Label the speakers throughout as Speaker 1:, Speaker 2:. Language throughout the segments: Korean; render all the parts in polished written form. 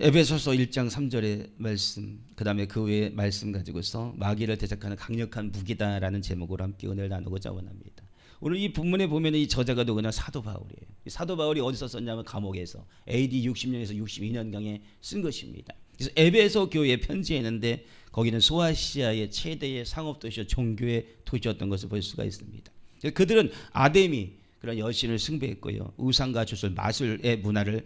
Speaker 1: 에베소서 1장 3절의 말씀, 그 다음에 그 외의 말씀 가지고서 마귀를 대적하는 강력한 무기다라는 제목으로 함께 은혜를 나누고자 원합니다. 오늘 이 본문에 보면 이 저자가 누구나 사도 바울이에요. 사도 바울이 어디서 썼냐면 감옥에서 AD 60년에서 62년경에 쓴 것입니다. 그래서 에베소 교회에 편지했는데 거기는 소아시아의 최대의 상업도시와 종교의 도시였던 것을 볼 수가 있습니다. 그들은 아데미 그런 여신을 숭배했고요, 우상과 주술 마술의 문화를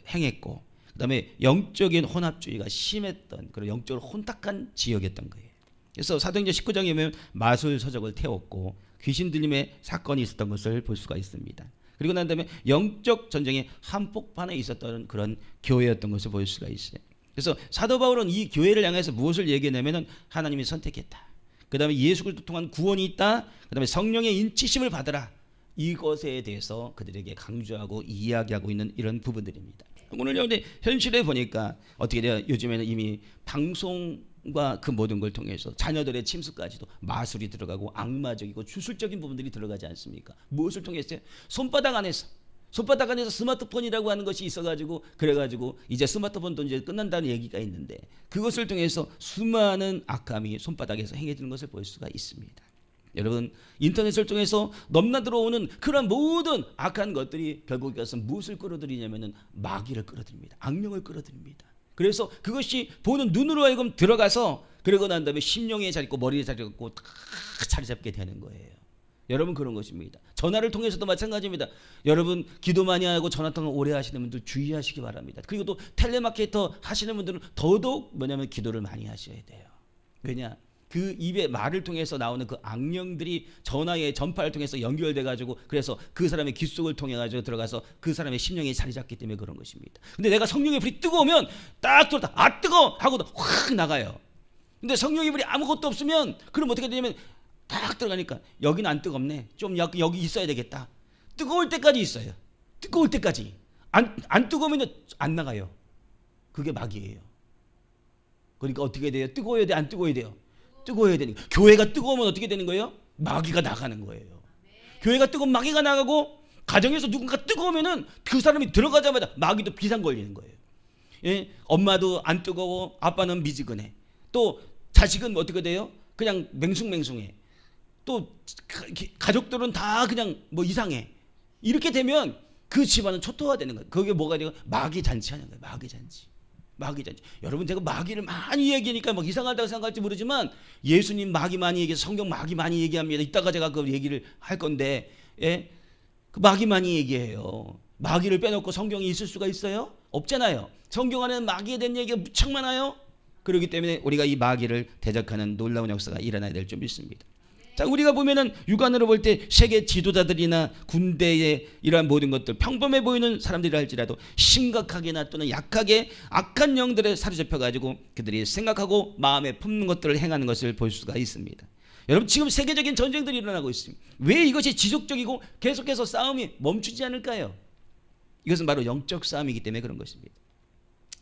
Speaker 1: 행했고, 그다음에 영적인 혼합주의가 심했던 그런 영적으로 혼탁한 지역이었던 거예요. 그래서 사도행전 19장에 보면 마술 서적을 태웠고 귀신 들림의 사건이 있었던 것을 볼 수가 있습니다. 그리고 난 다음에 영적 전쟁의 한복판에 있었던 그런 교회였던 것을 볼 수가 있어요. 그래서 사도 바울은 이 교회를 향해서 무엇을 얘기하냐면 하나님이 선택했다, 그 다음에 예수 그리스도 통한 구원이 있다, 그 다음에 성령의 인치심을 받으라, 이것에 대해서 그들에게 강조하고 이야기하고 있는 이런 부분들입니다. 오늘 현실에 보니까 어떻게 돼요? 요즘에는 이미 방송과 그 모든 걸 통해서 자녀들의 침수까지도 마술이 들어가고 악마적이고 주술적인 부분들이 들어가지 않습니까? 무엇을 통해서요? 손바닥 안에서 스마트폰이라고 하는 것이 있어가지고, 그래가지고 이제 스마트폰도 이제 끝난다는 얘기가 있는데, 그것을 통해서 수많은 악함이 손바닥에서 행해지는 것을 볼 수가 있습니다. 여러분, 인터넷을 통해서 넘나 들어오는 그런 모든 악한 것들이 결국 이것은 무엇을 끌어들이냐면은 마귀를 끌어들입니다. 악령을 끌어들입니다. 그래서 그것이 보는 눈으로 하여금 들어가서, 그러고 난 다음에 심령에 자리 있고 머리에 자리 있고 다 자리 잡게 되는 거예요. 여러분, 그런 것입니다. 전화를 통해서도 마찬가지입니다. 여러분, 기도 많이 하고 전화 통화 오래 하시는 분들 주의하시기 바랍니다. 그리고 또 텔레마케터 하시는 분들은 더더욱 뭐냐면 기도를 많이 하셔야 돼요. 왜냐? 그 입의 말을 통해서 나오는 그 악령들이 전화의 전파를 통해서 연결돼 가지고, 그래서 그 사람의 귓속을 통해 가지고 들어가서 그 사람의 심령에 자리 잡기 때문에 그런 것입니다. 근데 내가 성령의 불이 뜨거우면 딱 들었다, 아 뜨거워 하고 확 나가요. 근데 성령의 불이 아무것도 없으면 그럼 어떻게 되냐면 딱 들어가니까 여기는 안 뜨겁네, 좀 여기 있어야 되겠다. 뜨거울 때까지 있어요. 뜨거울 때까지. 안 뜨거우면 안 나가요. 그게 마귀예요. 그러니까 어떻게 돼요? 뜨거워야 돼, 안 뜨거워야 돼요? 뜨거워야 되니까. 교회가 뜨거우면 어떻게 되는 거예요? 마귀가 나가는 거예요. 교회가 뜨거우면 마귀가 나가고, 가정에서 누군가 뜨거우면은 그 사람이 들어가자마자 마귀도 비상 걸리는 거예요. 예? 엄마도 안 뜨거워, 아빠는 미지근해. 또 자식은 어떻게 돼요? 그냥 맹숭맹숭해. 또 가족들은 다 그냥 뭐 이상해. 이렇게 되면 그 집안은 초토화되는 거예요. 그게 뭐가 돼요? 마귀 잔치 하는 거예요. 마귀 잔치. 여러분, 제가 마귀를 많이 얘기하니까 막 이상하다고 생각할지 모르지만 예수님 마귀 많이 얘기해서 성경 마귀 많이 얘기합니다. 이따가 제가 그 얘기를 할 건데, 예? 그 마귀 많이 얘기해요. 마귀를 빼놓고 성경이 있을 수가 있어요? 없잖아요. 성경 안에는 마귀에 대한 얘기가 무척 많아요. 그렇기 때문에 우리가 이 마귀를 대적하는 놀라운 역사가 일어나야 될 줄 믿습니다. 자, 우리가 보면은 육안으로 볼 때 세계 지도자들이나 군대의 이러한 모든 것들, 평범해 보이는 사람들이라 할지라도 심각하게나 또는 약하게 악한 영들에 사로잡혀 가지고 그들이 생각하고 마음에 품는 것들을 행하는 것을 볼 수가 있습니다. 여러분, 지금 세계적인 전쟁들이 일어나고 있습니다. 왜 이것이 지속적이고 계속해서 싸움이 멈추지 않을까요? 이것은 바로 영적 싸움이기 때문에 그런 것입니다.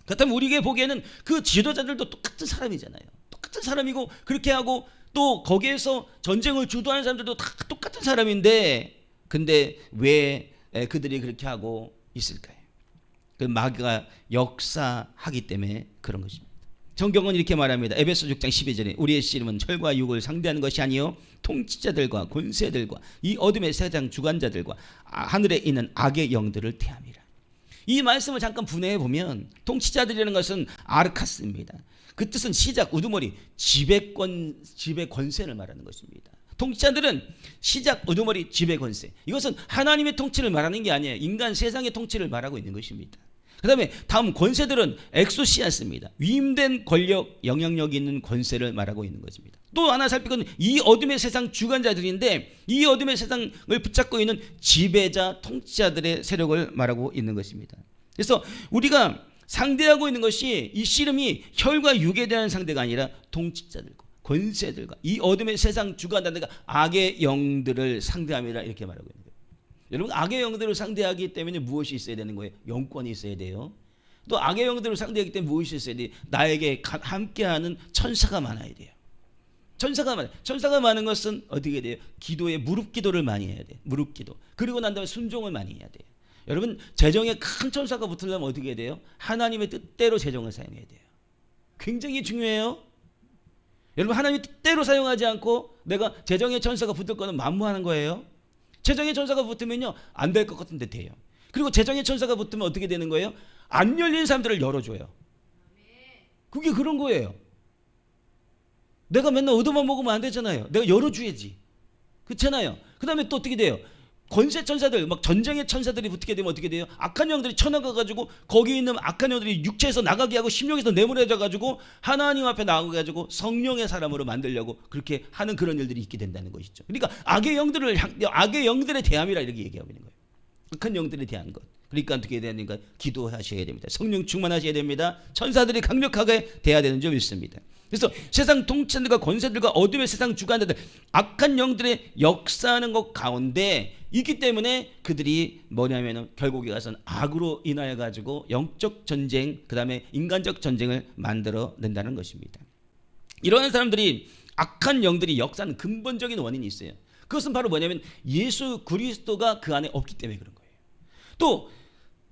Speaker 1: 그렇다면 우리에게 보기에는 그 지도자들도 똑같은 사람이잖아요. 똑같은 사람이고, 그렇게 하고 또 거기에서 전쟁을 주도하는 사람들도 다 똑같은 사람인데, 근데 왜 그들이 그렇게 하고 있을까요? 그 마귀가 역사하기 때문에 그런 것입니다. 성경은 이렇게 말합니다. 에베소 6장 12절에 우리의 씨름은 혈과 육을 상대하는 것이 아니요 통치자들과 권세들과 이 어둠의 세상 주관자들과 하늘에 있는 악의 영들을 대함이라. 이 말씀을 잠깐 분해해 보면 통치자들이라는 것은 아르카스입니다. 그 뜻은 시작, 우두머리, 지배 권세를 말하는 것입니다. 통치자들은 시작, 우두머리, 지배 권세. 이것은 하나님의 통치를 말하는 게 아니에요. 인간 세상의 통치를 말하고 있는 것입니다. 그 다음에 다음 권세들은 엑소시아스입니다. 위임된 권력, 영향력 있는 권세를 말하고 있는 것입니다. 또 하나 살피고는 이 어둠의 세상 주관자들인데, 이 어둠의 세상을 붙잡고 있는 지배자, 통치자들의 세력을 말하고 있는 것입니다. 그래서 우리가 상대하고 있는 것이, 이 씨름이 혈과 육에 대한 상대가 아니라 통치자들과 권세들과 이 어둠의 세상 주관자들과 악의 영들을 상대함이라, 이렇게 말하고 있는 거예요. 여러분, 악의 영들을 상대하기 때문에 무엇이 있어야 되는 거예요? 영권이 있어야 돼요. 또 악의 영들을 상대하기 때문에 무엇이 있어야 돼요? 나에게 함께하는 천사가 많아야 돼요. 천사가 많은 것은 어떻게 돼요? 기도에 무릎 기도를 많이 해야 돼요. 무릎 기도. 그리고 난 다음에 순종을 많이 해야 돼요. 여러분 재정에 큰 천사가 붙으려면 어떻게 해야 돼요? 하나님의 뜻대로 재정을 사용해야 돼요. 굉장히 중요해요. 여러분 하나님의 뜻대로 사용하지 않고 내가 재정의 천사가 붙을 거는 만무하는 거예요. 재정의 천사가 붙으면요 안 될 것 같은데 돼요. 그리고 재정의 천사가 붙으면 어떻게 되는 거예요? 안 열린 사람들을 열어줘요. 그게 그런 거예요. 내가 맨날 얻어만 먹으면 안 되잖아요. 내가 열어줘야지. 그렇잖아요. 그 다음에 또 어떻게 돼요? 권세 천사들, 막 전쟁의 천사들이 붙게 되면 어떻게 돼요? 악한 영들이 쳐나가가지고 거기 있는 악한 영들이 육체에서 나가게 하고 심령에서 내보내져가지고 하나님 앞에 나가가지고 성령의 사람으로 만들려고 그렇게 하는 그런 일들이 있게 된다는 것이죠. 그러니까 악의 영들의 대함이라 이렇게 얘기하고 있는 거예요. 악한 영들에 대한 것. 그러니까 어떻게 해야 되니까 기도하셔야 됩니다. 성령 충만하셔야 됩니다. 천사들이 강력하게 돼야 되는 줄 믿습니다. 그래서 세상 통치자들과 권세들과 어둠의 세상 주관자들 악한 영들의 역사하는 것 가운데 있기 때문에 그들이 뭐냐면은 결국에 가서는 악으로 인하여 가지고 영적 전쟁 그 다음에 인간적 전쟁을 만들어낸다는 것입니다. 이러한 사람들이 악한 영들이 역사하는 근본적인 원인이 있어요. 그것은 바로 뭐냐면 예수 그리스도가 그 안에 없기 때문에 그런 거예요. 또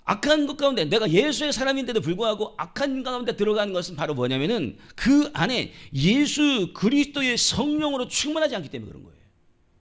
Speaker 1: 악한 것 가운데 내가 예수의 사람인데도 불구하고 악한 가운데 들어가는 것은 바로 뭐냐면은 그 안에 예수 그리스도의 성령으로 충만하지 않기 때문에 그런 거예요.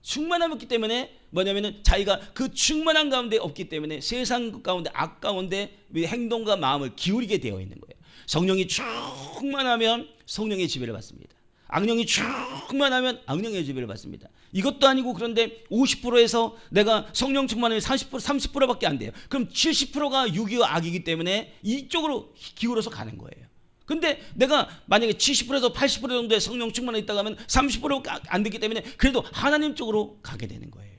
Speaker 1: 충만함이 없기 때문에 뭐냐면은 자기가 그 충만한 가운데 없기 때문에 세상 가운데 악 가운데 행동과 마음을 기울이게 되어 있는 거예요. 성령이 충만하면 성령의 지배를 받습니다. 악령이 충만하면 악령의 지배를 받습니다. 이것도 아니고 그런데 50%에서 내가 성령 충만하면 30%밖에 안 돼요. 그럼 70%가 육이와 악이기 때문에 이쪽으로 기울어서 가는 거예요. 근데 내가 만약에 70%에서 80% 정도의 성령 충만에 있다가 하면 30%가 안 되기 때문에 그래도 하나님 쪽으로 가게 되는 거예요.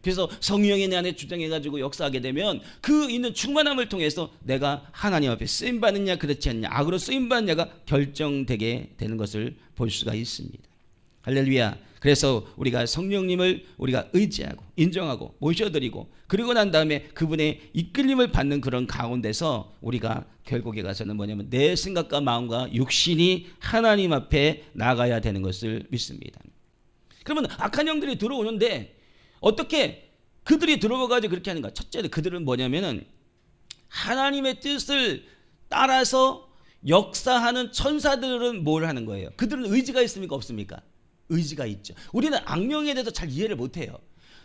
Speaker 1: 그래서 성령이 내 안에 주장해가지고 역사하게 되면 그 있는 충만함을 통해서 내가 하나님 앞에 쓰임받느냐 그렇지 않냐 악으로 쓰임받느냐가 결정되게 되는 것을 볼 수가 있습니다. 할렐루야. 그래서 우리가 성령님을 우리가 의지하고 인정하고 모셔드리고 그리고 난 다음에 그분의 이끌림을 받는 그런 가운데서 우리가 결국에 가서는 뭐냐면 내 생각과 마음과 육신이 하나님 앞에 나가야 되는 것을 믿습니다. 그러면 악한 영들이 들어오는데 어떻게 그들이 들어가가지고 그렇게 하는가? 첫째는 그들은 뭐냐면은 하나님의 뜻을 따라서 역사하는 천사들은 뭘 하는 거예요? 그들은 의지가 있습니까? 없습니까? 의지가 있죠. 우리는 악령에 대해서 잘 이해를 못해요.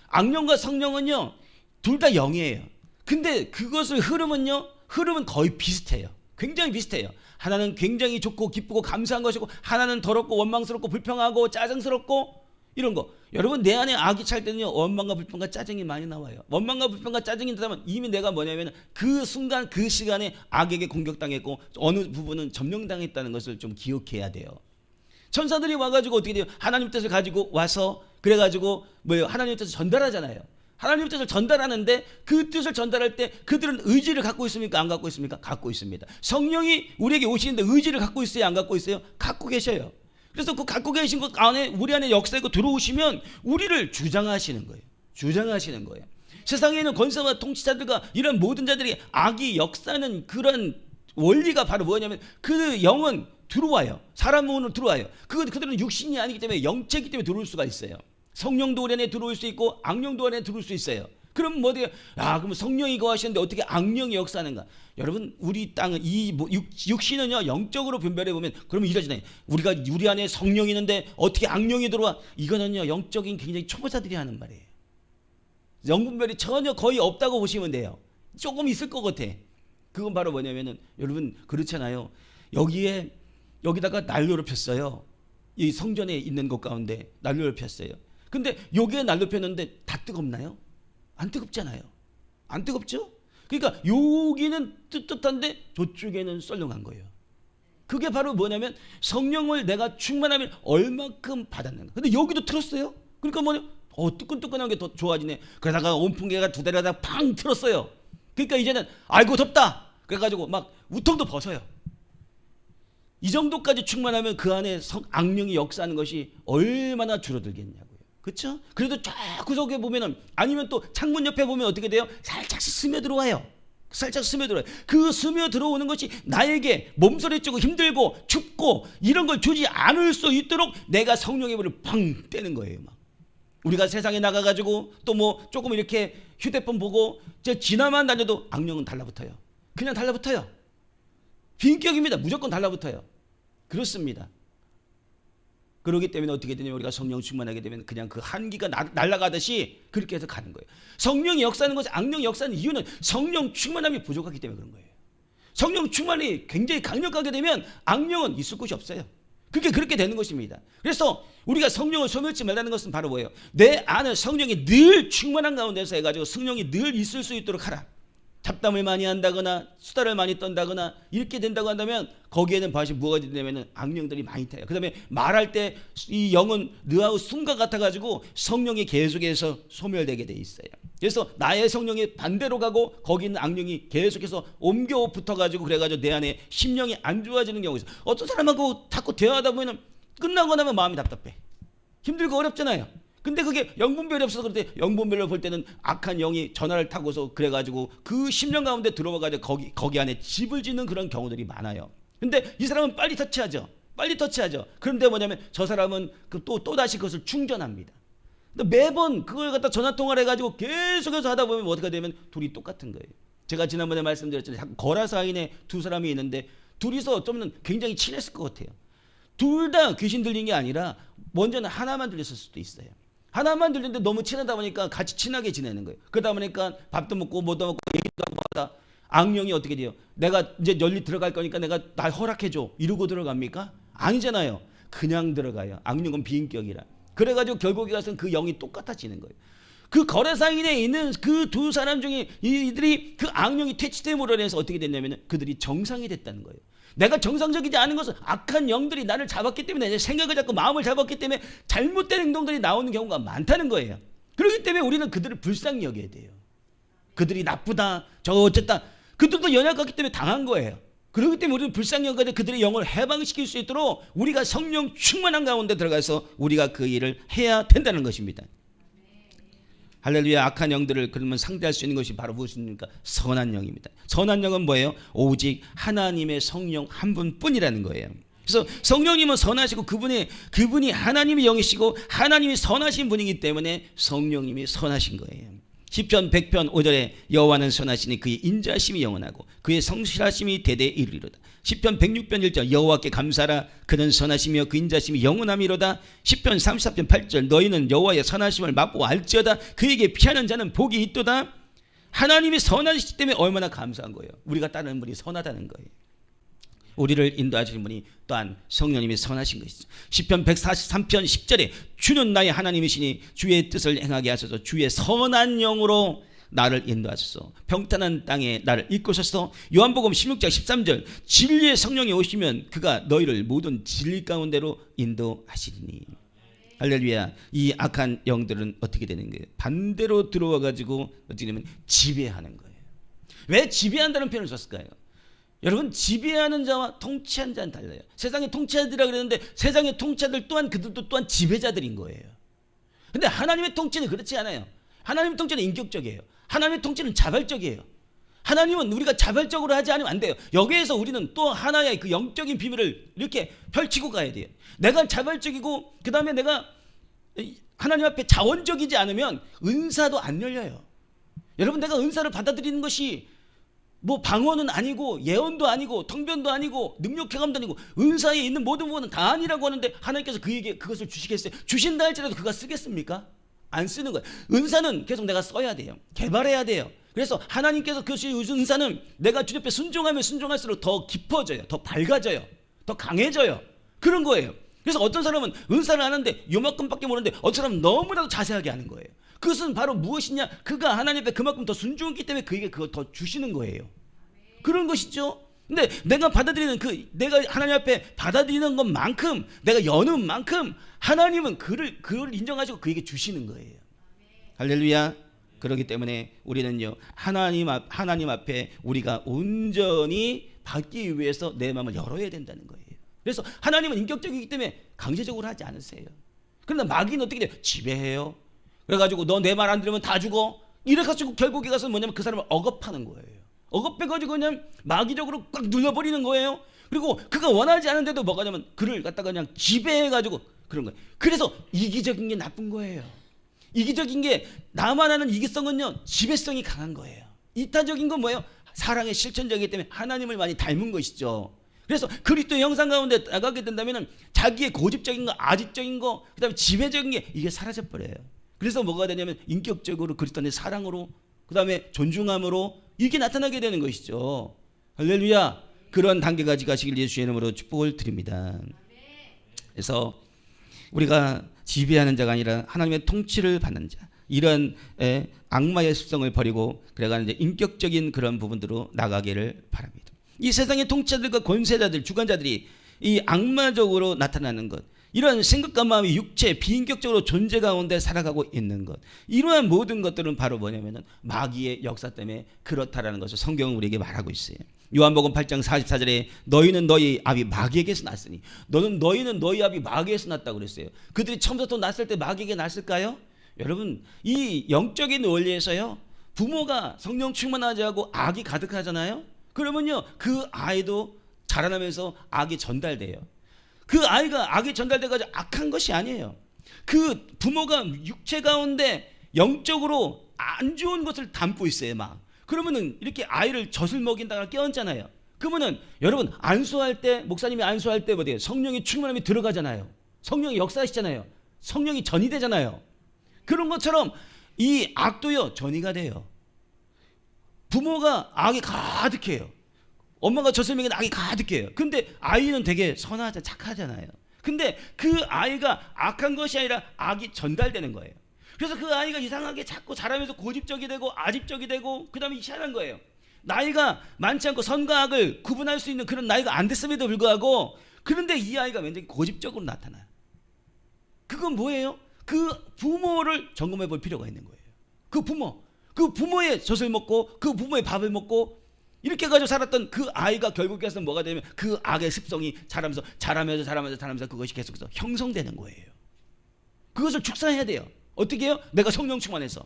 Speaker 1: 악령과 성령은요 둘 다 영이에요. 근데 그것을 흐름은 거의 비슷해요. 굉장히 비슷해요. 하나는 굉장히 좋고 기쁘고 감사한 것이고 하나는 더럽고 원망스럽고 불평하고 짜증스럽고 이런 거. 여러분 내 안에 악이 찰 때는요 원망과 불평과 짜증이 많이 나와요. 원망과 불평과 짜증이 나면 이미 내가 뭐냐면 그 순간 그 시간에 악에게 공격당했고 어느 부분은 점령당했다는 것을 좀 기억해야 돼요. 천사들이 와가지고 어떻게 돼요? 하나님 뜻을 가지고 와서 그래가지고 뭐예요? 하나님 뜻을 전달하잖아요. 하나님 뜻을 전달하는데 그 뜻을 전달할 때 그들은 의지를 갖고 있습니까? 안 갖고 있습니까? 갖고 있습니다. 성령이 우리에게 오시는데 의지를 갖고 있어요? 안 갖고 있어요? 갖고 계셔요. 그래서 그 갖고 계신 것 안에 우리 안에 역사하고 들어오시면 우리를 주장하시는 거예요. 주장하시는 거예요. 세상에 있는 권세와 통치자들과 이런 모든 자들이 악이 역사하는 그런 원리가 바로 뭐냐면 그 영은 들어와요. 사람 몸으로 들어와요. 그들은 육신이 아니기 때문에 영체이기 때문에 들어올 수가 있어요. 성령도 우리 안에 들어올 수 있고 악령도 안에 들어올 수 있어요. 그럼 뭐 돼요? 그럼 성령이 거하시는데 어떻게 악령이 역사하는가? 여러분 우리 땅은 이 육신은요 영적으로 분별해 보면 그러면 이러잖아요. 우리 안에 성령이 있는데 어떻게 악령이 들어와? 이거는요 영적인 굉장히 초보자들이 하는 말이에요. 영분별이 전혀 거의 없다고 보시면 돼요. 조금 있을 것 같아. 그건 바로 뭐냐면은 여러분 그렇잖아요. 여기다가 난로를 폈어요. 이 성전에 있는 것 가운데 난로를 폈어요. 근데 여기에 난로 폈는데 다 뜨겁나요? 안 뜨겁잖아요. 안 뜨겁죠? 그러니까 여기는 뜨뜻한데 저쪽에는 썰렁한 거예요. 그게 바로 뭐냐면 성령을 내가 충만하면 얼마큼 받았는가. 근데 여기도 틀었어요. 그러니까 뭐냐? 뜨끈뜨끈한 게 더 좋아지네. 그러다가 온풍기가 두 대를 하다가 팡 틀었어요. 그러니까 이제는 아이고 덥다. 그래가지고 막 우통도 벗어요. 이 정도까지 충만하면 그 안에 악령이 역사하는 것이 얼마나 줄어들겠냐고요. 그렇죠? 그래도 쫙 구석에 보면은 아니면 또 창문 옆에 보면 어떻게 돼요? 살짝씩 스며들어와요. 살짝 스며들어요. 그 스며들어오는 것이 나에게 몸서리 찌고 힘들고 춥고 이런 걸 주지 않을 수 있도록 내가 성령의 불을 팡 떼는 거예요. 막. 우리가 세상에 나가가지고 또 뭐 조금 이렇게 휴대폰 보고 지나만 다녀도 악령은 달라붙어요. 그냥 달라붙어요. 비인격입니다. 무조건 달라붙어요. 그렇습니다. 그렇기 때문에 어떻게 되냐면 우리가 성령 충만하게 되면 그냥 그 한기가 날아가듯이 그렇게 해서 가는 거예요. 성령이 역사하는 것은 악령이 역사하는 이유는 성령 충만함이 부족하기 때문에 그런 거예요. 성령 충만이 굉장히 강력하게 되면 악령은 있을 곳이 없어요. 그렇게 되는 것입니다. 그래서 우리가 성령을 소멸치 말라는 것은 바로 뭐예요? 내 안에 성령이 늘 충만한 가운데서 해가지고 성령이 늘 있을 수 있도록 하라. 잡담을 많이 한다거나 수다를 많이 떤다거나 이렇게 된다고 한다면 거기에는 다시 뭐가 되냐면 악령들이 많이 타요. 그 다음에 말할 때 이 영은 느하고 숨과 같아가지고 성령이 계속해서 소멸되게 돼 있어요. 그래서 나의 성령이 반대로 가고 거기 있는 악령이 계속해서 옮겨 붙어가지고 그래가지고 내 안에 심령이 안 좋아지는 경우가 있어요. 어떤 사람하고 자꾸 대화하다 보면 끝나고 나면 마음이 답답해. 힘들고 어렵잖아요. 근데 그게 영분별이 없어서 그런데 영분별로 볼 때는 악한 영이 전화를 타고서 그래가지고 그 심령 가운데 들어와가지고 거기 안에 집을 짓는 그런 경우들이 많아요. 근데 이 사람은 빨리 터치하죠. 그런데 뭐냐면 저 사람은 또다시 그것을 충전합니다. 근데 매번 그걸 갖다 전화통화를 해가지고 계속해서 하다 보면 어떻게 되면 둘이 똑같은 거예요. 제가 지난번에 말씀드렸잖아요. 거라 사이에 두 사람이 있는데 둘이서 좀 굉장히 친했을 것 같아요. 둘 다 귀신 들린 게 아니라 먼저는 하나만 들렸을 수도 있어요. 하나만 들리는데 너무 친하다 보니까 같이 친하게 지내는 거예요. 그러다 보니까 밥도 먹고 뭐도 먹고 얘기도 하고 하다 악령이 어떻게 돼요? 내가 이제 열리 들어갈 거니까 내가 날 허락해줘 이러고 들어갑니까? 아니잖아요. 그냥 들어가요. 악령은 비인격이라. 그래가지고 결국에 가서는 그 영이 똑같아지는 거예요. 그 거래상인에 있는 그 두 사람 중에 이들이 그 악령이 퇴치됨으로 인해서 어떻게 됐냐면 그들이 정상이 됐다는 거예요. 내가 정상적이지 않은 것은 악한 영들이 나를 잡았기 때문에 내 생각을 잡고 마음을 잡았기 때문에 잘못된 행동들이 나오는 경우가 많다는 거예요. 그렇기 때문에 우리는 그들을 불쌍히 여겨야 돼요. 그들이 나쁘다 저 어쨌다 그들도 연약하기 때문에 당한 거예요. 그렇기 때문에 우리는 불쌍히 여겨야 그들의 영을 해방시킬 수 있도록 우리가 성령 충만한 가운데 들어가서 우리가 그 일을 해야 된다는 것입니다. 할렐루야. 악한 영들을 그러면 상대할 수 있는 것이 바로 무엇입니까? 선한 영입니다. 선한 영은 뭐예요? 오직 하나님의 성령 한 분뿐이라는 거예요. 그래서 성령님은 선하시고 그분이 하나님의 영이시고 하나님이 선하신 분이기 때문에 성령님이 선하신 거예요. 시편 100편 5절에 여호와는 선하시니 그의 인자하심이 영원하고 그의 성실하심이 대대 이르리로다. 시편 106편 1절 여호와께 감사하라 그는 선하시며 그 인자하심이 영원함이로다. 시편 34편 8절 너희는 여호와의 선하심을 맛보고 알지어다 그에게 피하는 자는 복이 있도다. 하나님이 선하시기 때문에 얼마나 감사한 거예요. 우리가 따르는 분이 선하다는 거예요. 우리를 인도하시는 분이 또한 성령님이 선하신 것이죠. 시편 143편 10절에 주는 나의 하나님이시니 주의 뜻을 행하게 하소서. 주의 선한 영으로 나를 인도하소서. 평탄한 땅에 나를 이끄소서. 요한복음 16장 13절 진리의 성령이 오시면 그가 너희를 모든 진리 가운데로 인도하시리니. 할렐루야. 이 악한 영들은 어떻게 되는 거예요? 반대로 들어와 가지고 어떻게 되면 지배하는 거예요. 왜 지배한다는 표현을 썼을까요? 여러분 지배하는 자와 통치하는 자는 달라요. 세상의 통치자들이라 그랬는데 세상의 통치자들 또한 그들도 또한 지배자들인 거예요. 근데 하나님의 통치는 그렇지 않아요. 하나님의 통치는 인격적이에요. 하나님의 통치는 자발적이에요. 하나님은 우리가 자발적으로 하지 않으면 안 돼요. 여기에서 우리는 또 하나의 그 영적인 비밀을 이렇게 펼치고 가야 돼요. 내가 자발적이고 그 다음에 내가 하나님 앞에 자원적이지 않으면 은사도 안 열려요. 여러분 내가 은사를 받아들이는 것이 뭐 방언은 아니고 예언도 아니고 통변도 아니고 능력행함도 아니고 은사에 있는 모든 부분은 다 아니라고 하는데 하나님께서 그에게 그것을 주시겠어요? 주신다 할지라도 그가 쓰겠습니까? 안 쓰는 거예요. 은사는 계속 내가 써야 돼요. 개발해야 돼요. 그래서 하나님께서 그 은사는 내가 주님 앞에 순종하면 순종할수록 더 깊어져요. 더 밝아져요. 더 강해져요. 그런 거예요. 그래서 어떤 사람은 은사를 하는데 요만큼밖에 모르는데 어떤 사람은 너무나도 자세하게 하는 거예요. 그것은 바로 무엇이냐? 그가 하나님 앞에 그만큼 더 순종했기 때문에 그에게 그걸 더 주시는 거예요. 그런 것이죠. 근데 내가 받아들이는 내가 하나님 앞에 받아들이는 것만큼 내가 여는 만큼 하나님은 그를 인정하시고 그에게 주시는 거예요. 할렐루야. 그렇기 때문에 우리는요 하나님 앞에 우리가 온전히 받기 위해서 내 마음을 열어야 된다는 거예요. 그래서 하나님은 인격적이기 때문에 강제적으로 하지 않으세요. 그러나 마귀는 어떻게 돼요? 지배해요. 그래가지고 너 내 말 안 들으면 다 죽어. 이래가지고 결국에 가서 뭐냐면 그 사람을 억압하는 거예요. 억압해가지고 그냥 마귀적으로 꽉 눌러버리는 거예요. 그리고 그가 원하지 않은데도 뭐가냐면 그를 갖다가 그냥 지배해가지고 그런 거예요. 그래서 이기적인 게 나쁜 거예요. 이기적인 게 나만 아는 이기성은요, 지배성이 강한 거예요. 이타적인 건 뭐예요? 사랑의 실천적이기 때문에 하나님을 많이 닮은 것이죠. 그래서 그리스도의 형상 가운데 나가게 된다면 자기의 고집적인 거, 아집적인 거, 그다음에 지배적인 게 이게 사라져 버려요. 그래서 뭐가 되냐면 인격적으로 그리스도의 사랑으로, 그다음에 존중함으로 이게 나타나게 되는 것이죠. 할렐루야. 그런 단계까지 가시길 예수의 이름으로 축복을 드립니다. 그래서 우리가 지배하는 자가 아니라 하나님의 통치를 받는 자, 이런 악마의 습성을 버리고 그래가 이제 인격적인 그런 부분으로 나가기를 바랍니다. 이 세상의 통치자들과 권세자들, 주관자들이 이 악마적으로 나타나는 것, 이런 생각과 마음이 육체, 비인격적으로 존재 가운데 살아가고 있는 것, 이러한 모든 것들은 바로 뭐냐면은 마귀의 역사 때문에 그렇다라는 것을 성경은 우리에게 말하고 있어요. 요한복음 8장 44절에 너희는 너희 아비 마귀에게서 났으니, 너희는 너희 아비 마귀에서 났다고 그랬어요. 그들이 처음부터 났을 때 마귀에게 났을까요? 여러분, 이 영적인 원리에서요, 부모가 성령 충만하지 않고 악이 가득하잖아요. 그러면요, 그 아이도 자라나면서 악이 전달돼요. 그 아이가 악이 전달돼가지고 악한 것이 아니에요. 그 부모가 육체 가운데 영적으로 안 좋은 것을 담고 있어요. 막 그러면은 이렇게 아이를 젖을 먹인다가 깨얹잖아요. 그러면은 여러분, 안수할 때, 목사님이 안수할 때 어디에 성령이 충만함이 들어가잖아요. 성령이 역사하시잖아요. 성령이 전이되잖아요. 그런 것처럼 이 악도요, 전이가 돼요. 부모가 악이 가득해요. 엄마가 젖을 먹이는 악이 가득해요. 근데 아이는 되게 선하잖아요. 착하잖아요. 근데 그 아이가 악한 것이 아니라 악이 전달되는 거예요. 그래서 그 아이가 이상하게 자꾸 자라면서 고집적이 되고 아집적이 되고, 그 다음에 희한한 거예요. 나이가 많지 않고 선과 악을 구분할 수 있는 그런 나이가 안 됐음에도 불구하고, 그런데 이 아이가 굉장히 고집적으로 나타나요. 그건 뭐예요? 그 부모를 점검해 볼 필요가 있는 거예요. 그 부모의 젖을 먹고 그 부모의 밥을 먹고 이렇게 해가지고 살았던 그 아이가 결국에서 뭐가 되면 그 악의 습성이 자라면서 그것이 계속해서 형성되는 거예요. 그것을 축사해야 돼요. 어떻게 해요? 내가 성령 충만해서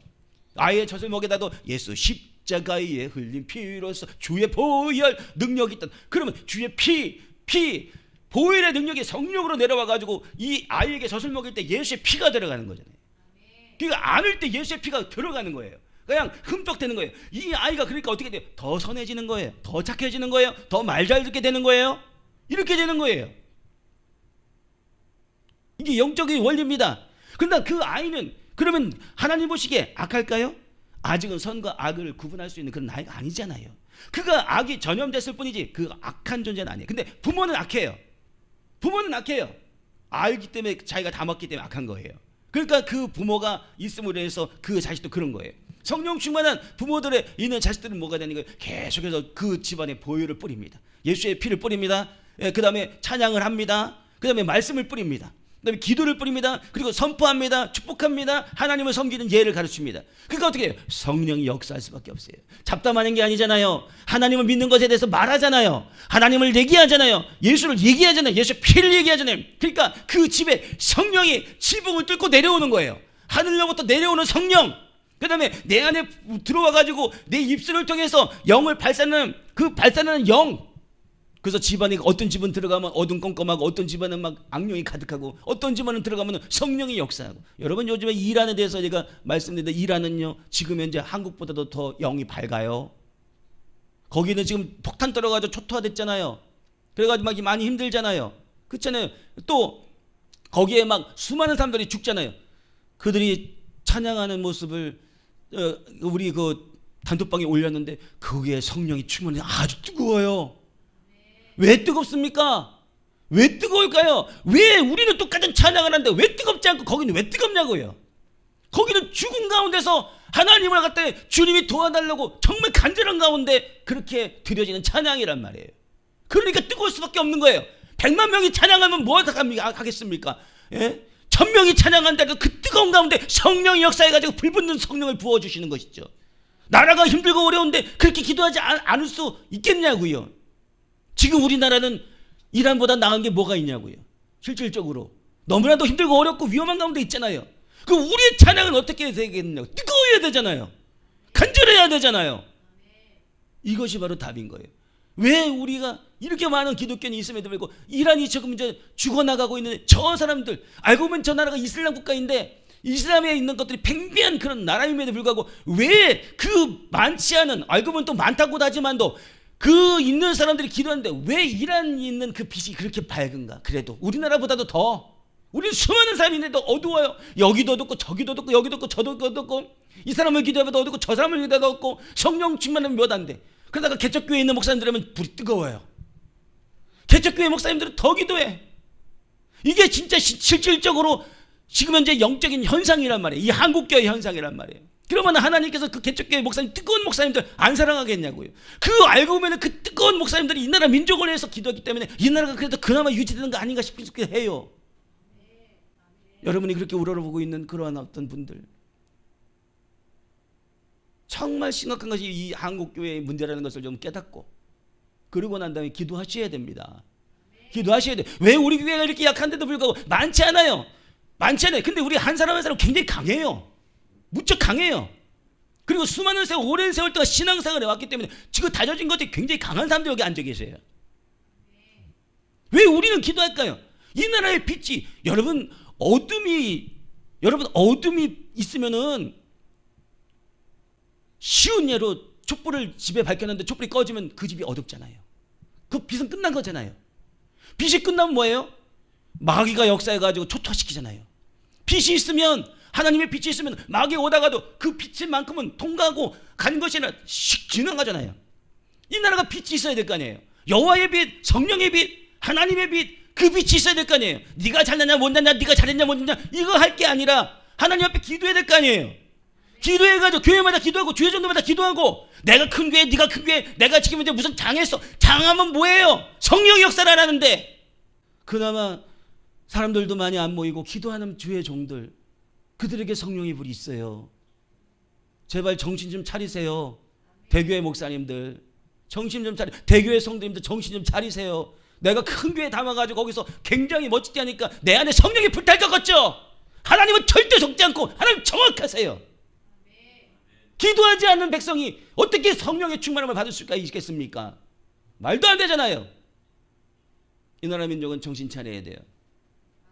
Speaker 1: 아이의 젖을 먹여다도 예수 십자가에 흘린 피로서 주의 보혈 능력이 있다. 그러면 주의 보혈의 능력이 성령으로 내려와가지고 이 아이에게 젖을 먹일 때 예수의 피가 들어가는 거잖아요. 그러니까 안을 때 예수의 피가 들어가는 거예요. 그냥 흠뻑 되는 거예요. 이 아이가 그러니까 어떻게 돼요? 더 선해지는 거예요. 더 착해지는 거예요. 더 말 잘 듣게 되는 거예요. 이렇게 되는 거예요. 이게 영적인 원리입니다. 그러나 그 아이는 그러면 하나님 보시기에 악할까요? 아직은 선과 악을 구분할 수 있는 그런 나이가 아니잖아요. 그가 악이 전염됐을 뿐이지 그 악한 존재는 아니에요. 근데 부모는 악해요. 알기 때문에 자기가 다 먹기 때문에 악한 거예요. 그러니까 그 부모가 있음으로 해서 그 자식도 그런 거예요. 성령 충만한 부모들의 있는 자식들은 뭐가 되는 거예요? 계속해서 그 집안에 보혈을 뿌립니다. 예수의 피를 뿌립니다. 그 다음에 찬양을 합니다. 그 다음에 말씀을 뿌립니다. 그 다음에 기도를 뿌립니다. 그리고 선포합니다. 축복합니다. 하나님을 섬기는 예를 가르칩니다. 그러니까 어떻게 해요? 성령이 역사할 수밖에 없어요. 잡담하는 게 아니잖아요. 하나님을 믿는 것에 대해서 말하잖아요. 하나님을 얘기하잖아요. 예수를 얘기하잖아요. 예수의 피를 얘기하잖아요. 그러니까 그 집에 성령이 지붕을 뚫고 내려오는 거예요. 하늘로부터 내려오는 성령, 그 다음에 내 안에 들어와가지고 내 입술을 통해서 영을 발산하는 그 발산하는 영. 그래서 집안이 어떤 집은 들어가면 어둠컴컴하고, 어떤 집안은 막 악령이 가득하고, 어떤 집안은 들어가면 성령이 역사하고. 여러분, 요즘에 이란에 대해서 제가 말씀드렸는데, 이란은요 지금 현재 한국보다도 더 영이 밝아요. 거기는 지금 폭탄 떨어가지고 초토화됐잖아요. 그래가지고 막 많이 힘들잖아요. 그렇잖아요. 또 거기에 막 수많은 사람들이 죽잖아요. 그들이 찬양하는 모습을 우리 그 단톡방에 올렸는데 거기에 성령이 충만해 아주 뜨거워요. 왜 뜨겁습니까? 왜 뜨거울까요? 왜 우리는 똑같은 찬양을 하는데 왜 뜨겁지 않고 거기는 왜 뜨겁냐고요? 거기는 죽음 가운데서 하나님을 갖다 주님이 도와달라고 정말 간절한 가운데 그렇게 드려지는 찬양이란 말이에요. 그러니까 뜨거울 수밖에 없는 거예요. 100만 명이 찬양하면 뭐 하겠습니까? 예? 1000명이 찬양한다고 그 뜨거운 가운데 성령이 역사해가지고 불붙는 성령을 부어주시는 것이죠. 나라가 힘들고 어려운데 그렇게 기도하지 않을 수 있겠냐고요. 지금 우리나라는 이란보다 나은 게 뭐가 있냐고요. 실질적으로 너무나도 힘들고 어렵고 위험한 가운데 있잖아요. 그 우리의 찬양은 어떻게 해야 되겠냐고. 뜨거워야 되잖아요. 간절해야 되잖아요. 이것이 바로 답인 거예요. 왜 우리가 이렇게 많은 기독교인이 있음에도 불구하고 이란이 지금 이제 죽어나가고 있는데, 저 사람들 알고 보면 저 나라가 이슬람 국가인데 이슬람에 있는 것들이 팽배한 그런 나라임에도 불구하고 왜 그 많지 않은, 알고 보면 또 많다고 하지만도 그 있는 사람들이 기도하는데 왜 이란이 있는 그 빛이 그렇게 밝은가? 그래도 우리나라보다도 더, 우리 수많은 사람이 있는데 어두워요. 여기도 어둡고 저기도 어둡고 여기도 어둡고 저도 어둡고, 이 사람을 기도해봐도 어둡고 저 사람을 기도해도 어둡고, 성령 충만하면 몇 안 돼. 그러다가 개척교회에 있는 목사님들하면 불이 뜨거워요. 개척교회 목사님들은 더 기도해. 이게 진짜 실질적으로 지금 현재 영적인 현상이란 말이에요. 이 한국교회 현상이란 말이에요. 그러면 하나님께서 그 개척교회 목사님, 뜨거운 목사님들 안 사랑하겠냐고요. 그 알고 보면 그 뜨거운 목사님들이 이 나라 민족을 위해서 기도했기 때문에 이 나라가 그래도 그나마 유지되는 거 아닌가 싶기도 해요. 여러분이 그렇게 우러러보고 있는 그러한 어떤 분들, 정말 심각한 것이 이 한국교회의 문제라는 것을 좀 깨닫고, 그러고 난 다음에 기도하셔야 됩니다. 기도하셔야 돼. 왜 우리 교회가 이렇게 약한데도 불구하고 많지 않아요. 많지 않아요. 근데 우리 한 사람 한 사람 굉장히 강해요. 무척 강해요. 그리고 수많은 세월, 오랜 세월 동안 신앙생활을 해왔기 때문에 지금 다져진 것들이 굉장히 강한 사람들이 여기 앉아 계세요. 왜 우리는 기도할까요? 이 나라의 빛이, 여러분 어둠이 있으면은, 쉬운 예로 촛불을 집에 밝혔는데 촛불이 꺼지면 그 집이 어둡잖아요. 그 빛은 끝난 거잖아요. 빛이 끝나면 뭐예요? 마귀가 역사해가지고 초토화시키잖아요. 빛이 있으면, 하나님의 빛이 있으면 마귀 오다가도 그 빛만큼은 통과하고 간 것이 아니라 씩 지나가잖아요. 이 나라가 빛이 있어야 될 거 아니에요. 여호와의 빛, 성령의 빛, 하나님의 빛, 그 빛이 있어야 될 거 아니에요. 네가 잘났냐 못났냐, 네가 잘했냐 못했냐, 이거 할 게 아니라 하나님 앞에 기도해야 될 거 아니에요. 기도해가지고 교회마다 기도하고 주의 전도마다 기도하고, 내가 큰 교회, 네가 큰 교회, 내가 지금 이제 무슨 장했어. 장하면 뭐예요? 성령의 역사를 안 하는데. 그나마 사람들도 많이 안 모이고 기도하는 주의 종들, 그들에게 성령의 불이 있어요. 제발 정신 좀 차리세요. 대교회 목사님들 정신 좀 차리, 대교회 성도님들 정신 좀 차리세요. 내가 큰 교회 담아가지고 거기서 굉장히 멋지게 하니까 내 안에 성령이 불탈 것 같죠? 하나님은 절대 속지 않고 하나님 정확하세요. 기도하지 않는 백성이 어떻게 성령의 충만함을 받을 수가 있겠습니까? 말도 안 되잖아요. 이 나라 민족은 정신 차려야 돼요.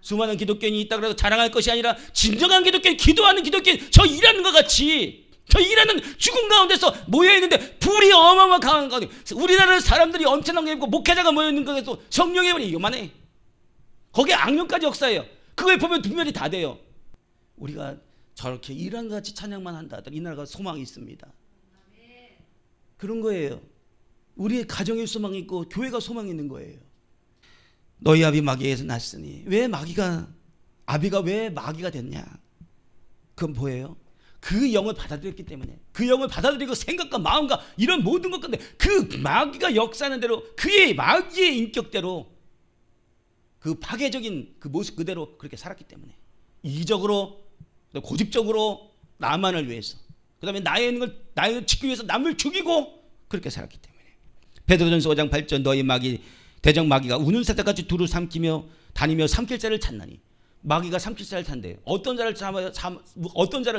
Speaker 1: 수많은 기독교인이 있다 그래도 자랑할 것이 아니라, 진정한 기독교인, 기도하는 기독교인, 저 일하는 것 같이, 저 일하는 죽음 가운데서 모여있는데 불이 어마어마한 강한 가운데, 우리나라 사람들이 엄청난 게 있고 목회자가 모여있는 것에서 성령의 불이 요만해. 거기에 악령까지 역사해요. 그거에 보면 분별이 다 돼요. 우리가 저렇게 일한 것 같이 찬양만 한다 하더라도 이 나라가 소망이 있습니다. 그런 거예요. 우리의 가정에 소망이 있고 교회가 소망이 있는 거예요. 너희 아비 마귀에서 났으니, 왜 아비가 왜 마귀가 됐냐? 그건 뭐예요? 그 영을 받아들였기 때문에, 그 영을 받아들이고 생각과 마음과 이런 모든 것 가운데 그 마귀가 역사하는 대로, 그의 마귀의 인격대로, 그 파괴적인 그 모습 그대로 그렇게 살았기 때문에, 이기적으로, 고집적으로, 나만을 위해서, 그 다음에 나를 지키기 위해서 남을 죽이고 그렇게 살았기 때문에. 베드로전서 5장 8절, 너희 대적 마귀가 우는 새까지 두루 삼키며 다니며 삼킬 자를 찾나니. 마귀가 삼킬 자를 찾는데요. 어떤 자를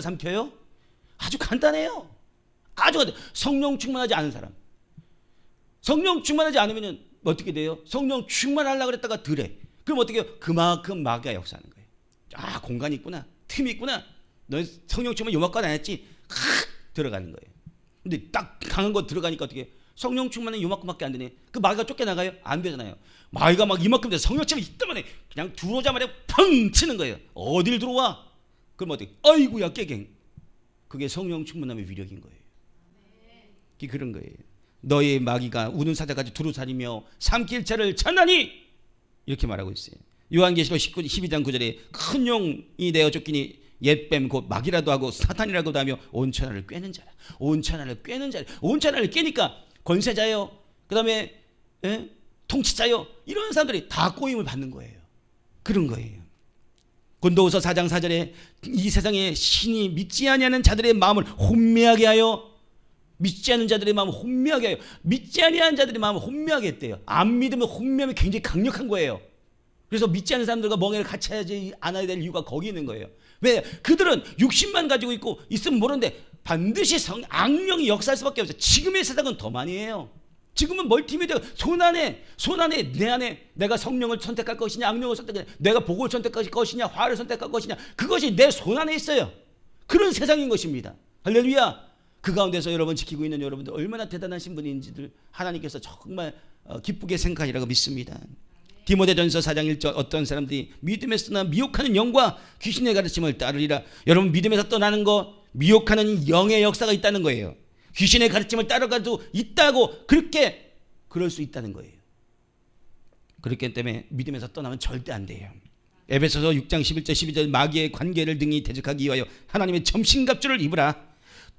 Speaker 1: 삼켜요? 아주 간단해요. 아주 간단해요. 성령 충만하지 않은 사람. 성령 충만하지 않으면 어떻게 돼요? 성령 충만하려고 그랬다가 덜해. 그럼 어떻게 해요? 그만큼 마귀가 역사하는 거예요. 아, 공간이 있구나, 틈이 있구나, 너 성령 충만 요만까지 안 했지, 들어가는 거예요. 근데 딱 강한 거 들어가니까 어떻게 해요? 성령 충만은 요만큼밖에 안 되네. 그 마귀가 쫓겨나가요? 안 되잖아요. 마귀가 막 이만큼 돼서 성령 충만이 있다만에 그냥 들어오자마자 펑 치는 거예요. 어딜 들어와? 그럼 어떻게? 아이고야 깨갱. 그게 성령 충만함의 위력인 거예요. 그게 그런 거예요. 너희 마귀가 우는 사자까지 두루 다니며 삼킬 자를 찾나니, 이렇게 말하고 있어요. 요한계시록 12장 9절에 큰 용이 되어 쫓기니 옛뱀 곧 마귀라도 하고 사탄이라고도 하며 온 천하를 꿰는 자라. 온 천하를 꿰는 자라. 온 천하를 깨니까 권세자요, 그 다음에 통치자요, 이런 사람들이 다 꼬임을 받는 거예요. 그런 거예요. 고린도후서 4장 4절에 이 세상에 신이 믿지 아니하는 자들의 마음을 혼미하게 하여, 믿지 않는 자들의 마음을 혼미하게 하여, 믿지 아니하는 자들의 마음을 혼미하게 했대요. 안 믿으면 혼미함이 굉장히 강력한 거예요. 그래서 믿지 않는 사람들과 멍에를 같이 하지 않아야 될 이유가 거기 있는 거예요. 왜? 그들은 육신만 가지고 있고 있으면 모르는데 반드시 악령이 역사할 수밖에 없어요. 지금의 세상은 더 많이 해요. 지금은 멀티미디어 손안에 내 안에 내가 성령을 선택할 것이냐 악령을 선택할 것이냐, 내가 복을 선택할 것이냐 화를 선택할 것이냐, 그것이 내 손안에 있어요. 그런 세상인 것입니다. 할렐루야. 그 가운데서 여러분 지키고 있는 여러분들 얼마나 대단하신 분인지를 하나님께서 정말 기쁘게 생각하리라고 믿습니다. 디모데전서 4장 1절 어떤 사람들이 믿음에서 떠나 미혹하는 영과 귀신의 가르침을 따르리라. 여러분 믿음에서 떠나는 거 미혹하는 영의 역사가 있다는 거예요. 귀신의 가르침을 따라가도 있다고 그럴 수 있다는 거예요. 그렇기 때문에 믿음에서 떠나면 절대 안 돼요. 에베소서 6장 11절 12절 마귀의 관계를 등이 대적하기 위하여 하나님의 점심갑주를 입으라.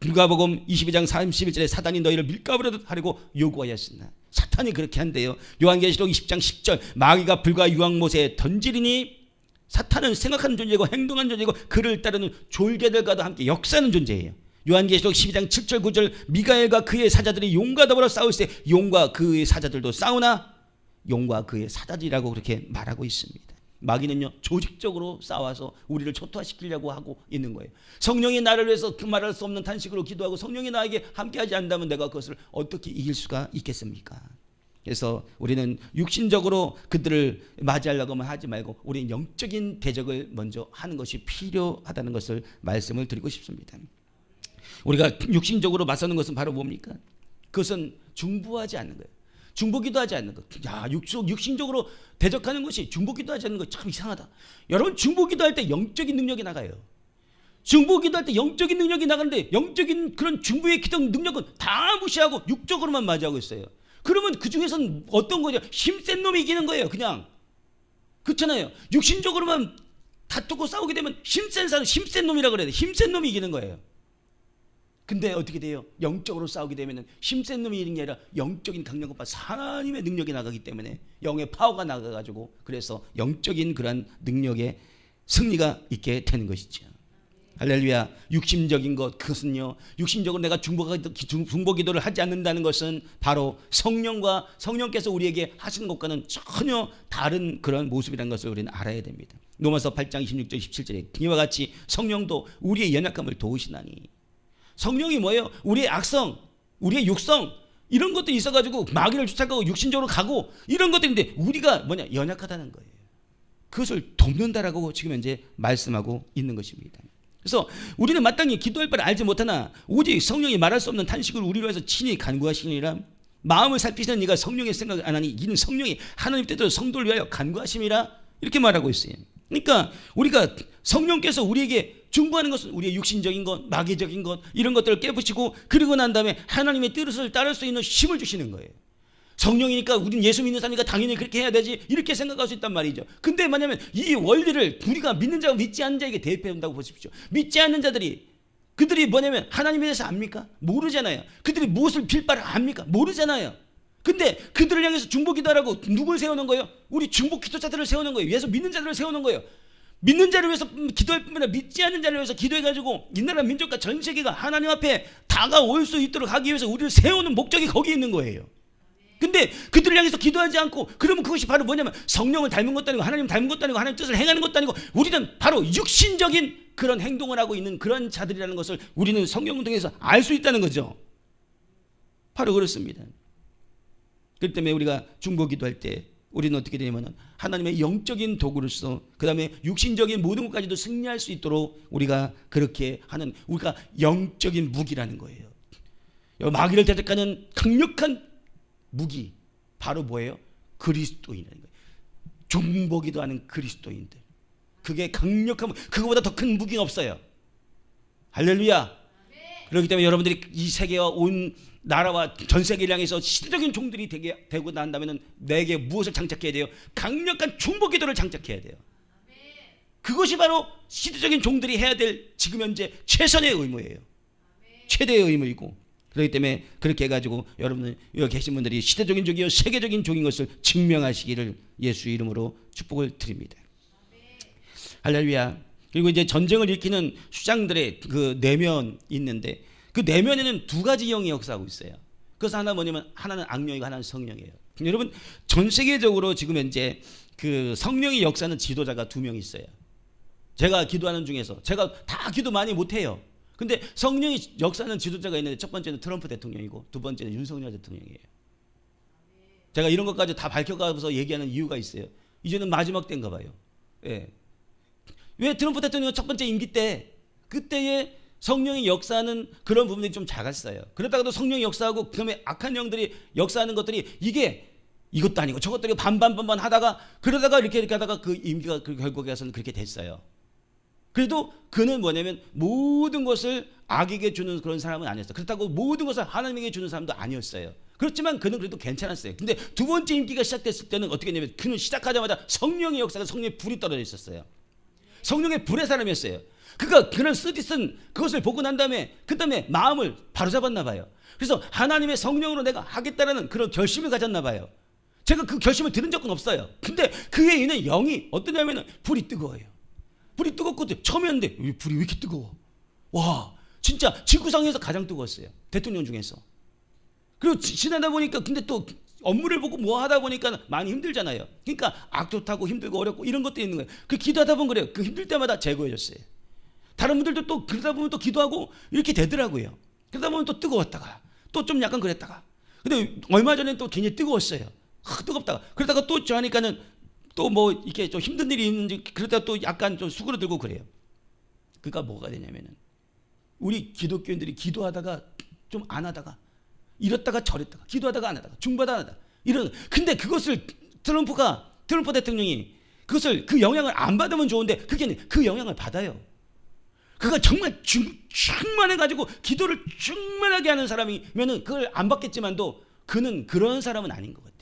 Speaker 1: 누가복음 22장 31절에 사단이 너희를 밀가부로 하려고 요구하였으나 사탄이 그렇게 한대요. 요한계시록 20장 10절 마귀가 불과 유황못에 던지리니 사탄은 생각하는 존재이고 행동하는 존재이고 그를 따르는 졸개들과도 함께 역사하는 존재예요. 요한계시록 12장 7절 9절 미가엘과 그의 사자들이 용과 더불어 싸울 때 용과 그의 사자들도 싸우나 용과 그의 사자들이라고 그렇게 말하고 있습니다. 마귀는요 조직적으로 싸워서 우리를 초토화시키려고 하고 있는 거예요. 성령이 나를 위해서 그 말할 수 없는 탄식으로 기도하고 성령이 나에게 함께하지 않는다면 내가 그것을 어떻게 이길 수가 있겠습니까? 그래서 우리는 육신적으로 그들을 맞이하려고만 하지 말고 우리는 영적인 대적을 먼저 하는 것이 필요하다는 것을 말씀을 드리고 싶습니다. 우리가 육신적으로 맞서는 것은 바로 뭡니까? 그것은 중보하지 않는 거예요. 중보기도 하지 않는 것. 야, 육신적으로 대적하는 것이 중보기도 하지 않는 것 참 이상하다. 여러분 중보기도 할 때 영적인 능력이 나가요. 중보기도 할 때 영적인 능력이 나가는데 영적인 그런 중보의 기도 능력은 다 무시하고 육적으로만 맞이하고 있어요. 그러면 그 중에서는 어떤 거냐? 힘센 놈이 이기는 거예요. 그냥 그렇잖아요. 육신적으로만 다투고 싸우게 되면 힘센 사람, 힘센 놈이라 그래야 돼. 힘센 놈이 이기는 거예요. 근데 어떻게 돼요? 영적으로 싸우게 되면 힘센 놈이 이기는 게 아니라 영적인 강력한 하나님의 능력이 나가기 때문에 영의 파워가 나가가지고 그래서 영적인 그런 능력의 승리가 있게 되는 것이죠. 할렐루야. 육신적인 것 그것은요 육신적으로 내가 중보기도를 하지 않는다는 것은 바로 성령과 성령께서 우리에게 하시는 것과는 전혀 다른 그런 모습이라는 것을 우리는 알아야 됩니다. 로마서 8장 26절 27절에 이와 같이 성령도 우리의 연약함을 도우시나니. 성령이 뭐예요? 우리의 악성, 우리의 육성 이런 것들이 있어가지고 마귀를 쫓아가고 육신적으로 가고 이런 것들인데 우리가 뭐냐? 연약하다는 거예요. 그것을 돕는다라고 지금 현재 말씀하고 있는 것입니다. 그래서 우리는 마땅히 기도할 바를 알지 못하나 오직 성령이 말할 수 없는 탄식을 우리로 해서 친히 간구하시니라. 마음을 살피시는 네가 성령의 생각을 안 하니 이는 성령이 하나님 뜻대로 성도를 위하여 간구하심이라 이렇게 말하고 있어요. 그러니까 우리가 성령께서 우리에게 중보하는 것은 우리의 육신적인 것, 마귀적인 것 이런 것들을 깨부시고 그리고 난 다음에 하나님의 뜻을 따를 수 있는 힘을 주시는 거예요. 성령이니까 우리는 예수 믿는 사람이니까 당연히 그렇게 해야 되지 이렇게 생각할 수 있단 말이죠. 근데 뭐냐면 이 원리를 우리가 믿는 자와 믿지 않는 자에게 대입한다고 보십시오. 믿지 않는 자들이 그들이 뭐냐면 하나님에 대해서 압니까? 모르잖아요. 그들이 무엇을 빌 바를 압니까? 모르잖아요. 근데 그들을 향해서 중보기도하라고 누굴 세우는 거예요? 우리 중보기도자들을 세우는 거예요. 예수 믿는 자들을 세우는 거예요. 믿는 자를 위해서 기도할 뿐만 아니라 믿지 않는 자를 위해서 기도해가지고 이 나라 민족과 전 세계가 하나님 앞에 다가올 수 있도록 하기 위해서 우리를 세우는 목적이 거기 있는 거예요. 근데 그들을 향해서 기도하지 않고 그러면 그것이 바로 뭐냐면 성령을 닮은 것도 아니고 하나님 닮은 것도 아니고 하나님 뜻을 행하는 것도 아니고 우리는 바로 육신적인 그런 행동을 하고 있는 그런 자들이라는 것을 우리는 성경을 통해서 알 수 있다는 거죠. 바로 그렇습니다. 그렇기 때문에 우리가 중보기도할 때 우리는 어떻게 되냐면 하나님의 영적인 도구로서 그 다음에 육신적인 모든 것까지도 승리할 수 있도록 우리가 그렇게 하는 우리가 영적인 무기라는 거예요. 마귀를 대적하는 강력한 무기 바로 뭐예요? 그리스도인이라는 거예요. 중보기도 하는 그리스도인들. 그게 강력한 그거보다 더 큰 무기가 없어요. 할렐루야. 그렇기 때문에 여러분들이 이 세계와 온 나라와 전 세계를 향해서 시대적인 종들이 되고 난다면 내게 무엇을 장착해야 돼요? 강력한 중보기도를 장착해야 돼요. 그것이 바로 시대적인 종들이 해야 될 지금 현재 최선의 의무예요. 최대의 의무이고 그렇기 때문에 그렇게 해가지고 여러분 여기 계신 분들이 시대적인 종이요 세계적인 종인 것을 증명하시기를 예수 이름으로 축복을 드립니다. 할렐루야. 그리고 이제 전쟁을 일으키는 수장들의 그 내면 있는데 그 내면에는 두 가지 영이 역사하고 있어요. 그래서 하나 뭐냐면 하나는 악령이고 하나는 성령이에요. 여러분 전 세계적으로 지금 현재 그 성령의 역사는 지도자가 두 명 있어요. 제가 기도하는 중에서 제가 다 기도 많이 못해요. 근데 성령의 역사는 지도자가 있는데 첫 번째는 트럼프 대통령이고 두 번째는 윤석열 대통령이에요. 제가 이런 것까지 다 밝혀가면서 얘기하는 이유가 있어요. 이제는 마지막 때인가 봐요. 예. 왜 트럼프 대통령 첫 번째 임기 때 그때의 성령의 역사하는 그런 부분들이 좀 작았어요. 그러다가도 성령이 역사하고 그다음에 악한 영들이 역사하는 것들이 이게 이것도 아니고 저것도 아니고 반반반반 하다가 그러다가 이렇게 하다가 그 임기가 결국에 가서는 그렇게 됐어요. 그래도 그는 뭐냐면 모든 것을 악에게 주는 그런 사람은 아니었어요. 그렇다고 모든 것을 하나님에게 주는 사람도 아니었어요. 그렇지만 그는 그래도 괜찮았어요. 근데 두 번째 임기가 시작됐을 때는 어떻게 했냐면 그는 시작하자마자 성령의 역사가 성령의 불이 떨어져 있었어요. 성령의 불의 사람이었어요. 그가 그런 쓰디쓴 그것을 보고 난 다음에 그 다음에 마음을 바로잡았나 봐요. 그래서 하나님의 성령으로 내가 하겠다라는 그런 결심을 가졌나 봐요. 제가 그 결심을 들은 적은 없어요. 근데 그에 있는 영이 어떠냐면 불이 뜨거워요. 불이 뜨겁고 처음이었는데 불이 왜 이렇게 뜨거워? 와, 진짜 지구상에서 가장 뜨거웠어요. 대통령 중에서. 그리고 지나다 보니까 근데 또 업무를 보고 뭐 하다 보니까 많이 힘들잖아요. 그러니까 악도 타고 힘들고 어렵고 이런 것도 있는 거예요. 그 기도하다 보면 그래요. 그 힘들 때마다 제거해줬어요. 다른 분들도 또 그러다 보면 또 기도하고 이렇게 되더라고요. 그러다 보면 또 뜨거웠다가 또 좀 약간 그랬다가 근데 얼마 전에 또 굉장히 뜨거웠어요. 뜨겁다가 그러다가 또 저 하니까는 또 뭐 이렇게 좀 힘든 일이 있는지 그러다가 또 약간 좀 수그러들고 그래요. 그러니까 뭐가 되냐면은 우리 기독교인들이 기도하다가 좀 안 하다가 이랬다가 저랬다가 기도하다가 안 하다가 중보하다가 안 하다가 이런 근데 그것을 트럼프 대통령이 그것을 그 영향을 안 받으면 좋은데 그게 아니라 그 영향을 받아요. 그가 정말 충만해가지고 기도를 충만하게 하는 사람이면은 그걸 안 받겠지만도 그는 그런 사람은 아닌 것 같아요.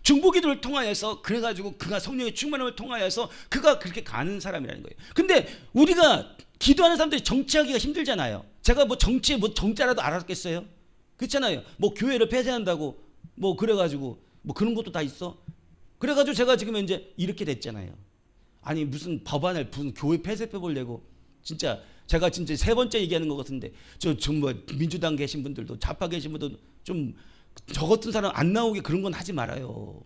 Speaker 1: 중보기도를 통하여서 그래가지고 그가 성령의 충만함을 통하여서 그가 그렇게 가는 사람이라는 거예요. 근데 우리가 기도하는 사람들이 정치하기가 힘들잖아요. 제가 뭐 정치에 뭐 정자라도 알았겠어요? 그렇잖아요. 뭐 교회를 폐쇄한다고 뭐 그래가지고 뭐 그런 것도 다 있어. 그래가지고 제가 지금 이제 이렇게 됐잖아요. 아니 무슨 법안을 무슨 교회 폐쇄법을 내고 진짜 제가 진짜 세 번째 얘기하는 것 같은데 뭐 민주당 계신 분들도 좌파 계신 분들도 좀 저 같은 사람 안 나오게 그런 건 하지 말아요.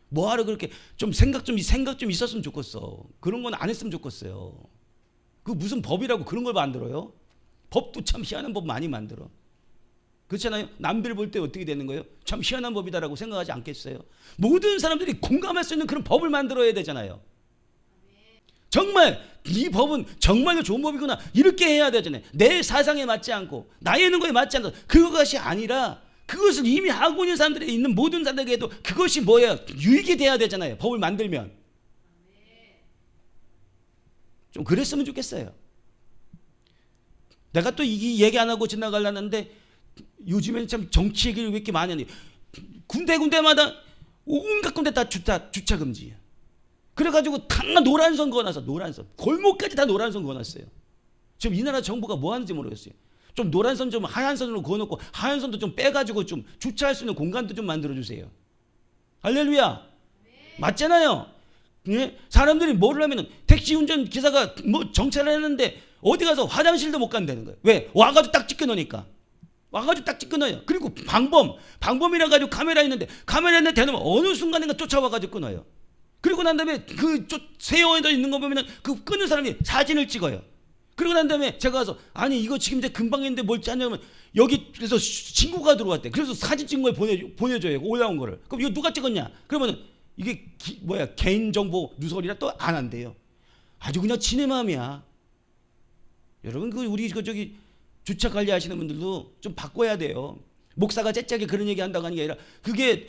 Speaker 1: 뭐하러 그렇게 좀 생각 좀 있었으면 좋겠어. 그런 건 안 했으면 좋겠어요. 그 무슨 법이라고 그런 걸 만들어요? 법도 참 희한한 법 많이 만들어. 그렇잖아요. 남들 볼 때 어떻게 되는 거예요? 참 희한한 법이다라고 생각하지 않겠어요? 모든 사람들이 공감할 수 있는 그런 법을 만들어야 되잖아요. 정말 이 법은 정말로 좋은 법이구나 이렇게 해야 되잖아요. 내 사상에 맞지 않고 나의 있는 거에 맞지 않고 그것이 아니라 그것을 이미 하고 있는 사람들이 있는 모든 사람들에게도 그것이 뭐예요? 유익이 돼야 되잖아요. 법을 만들면. 좀 그랬으면 좋겠어요. 내가 또 이 얘기 안 하고 지나가려는데 요즘에는 참 정치 얘기를 왜 이렇게 많이 하니 군데군데마다 온갖 군데 다 주차 금지야. 그래가지고 다 노란선 그어놨어. 노란선 골목까지 다 노란선 그어놨어요. 지금 이 나라 정부가 뭐 하는지 모르겠어요. 좀 노란선 좀 하얀선으로 그어놓고 하얀선도 좀 빼가지고 좀 주차할 수 있는 공간도 좀 만들어주세요. 할렐루야. 맞잖아요. 예? 사람들이 뭐를 하면은 택시 운전 기사가 뭐 정차를 했는데 어디 가서 화장실도 못 간다는 거예요. 왜? 와가지고 딱 찍혀 놓으니까. 와가지고 딱 찍혀 놓아요. 그리고 방범이라 가지고 카메라 있는데 대놓으면 어느 순간인가 쫓아와가지고 끊어요. 그리고 난 다음에 그 세워져 있는 거 보면은 그 끄는 사람이 사진을 찍어요. 그리고 난 다음에 제가 가서 아니 이거 지금 이제 금방 했는데 뭘 하냐면 여기 그래서 친구가 들어왔대. 그래서 사진 찍은 걸 보내줘요. 올라온 거를. 그럼 이거 누가 찍었냐? 그러면은 이게 개인정보 누설이라 또 안 한대요. 아주 그냥 지네 마음이야. 여러분 우리 저기 주차 관리하시는 분들도 좀 바꿔야 돼요. 목사가 째째하게 그런 얘기 한다고 하는 게 아니라 그게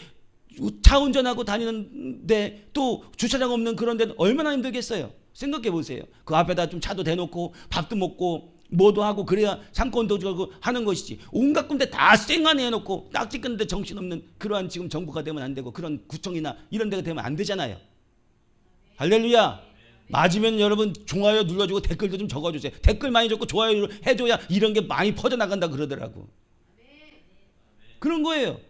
Speaker 1: 차 운전하고 다니는데 또 주차장 없는 그런 데는 얼마나 힘들겠어요. 생각해 보세요. 그 앞에다 좀 차도 대놓고 밥도 먹고 뭐도 하고 그래야 상권도 주고 하는 것이지. 온갖 군데 다 쌩안에 해놓고 딱 찍는데 정신없는 그러한 지금 정부가 되면 안 되고 그런 구청이나 이런 데가 되면 안 되잖아요. 할렐루야. 맞으면 여러분 좋아요 눌러주고 댓글도 좀 적어주세요. 댓글 많이 적고 좋아요 해줘야 이런 게 많이 퍼져나간다 그러더라고. 그런 거예요.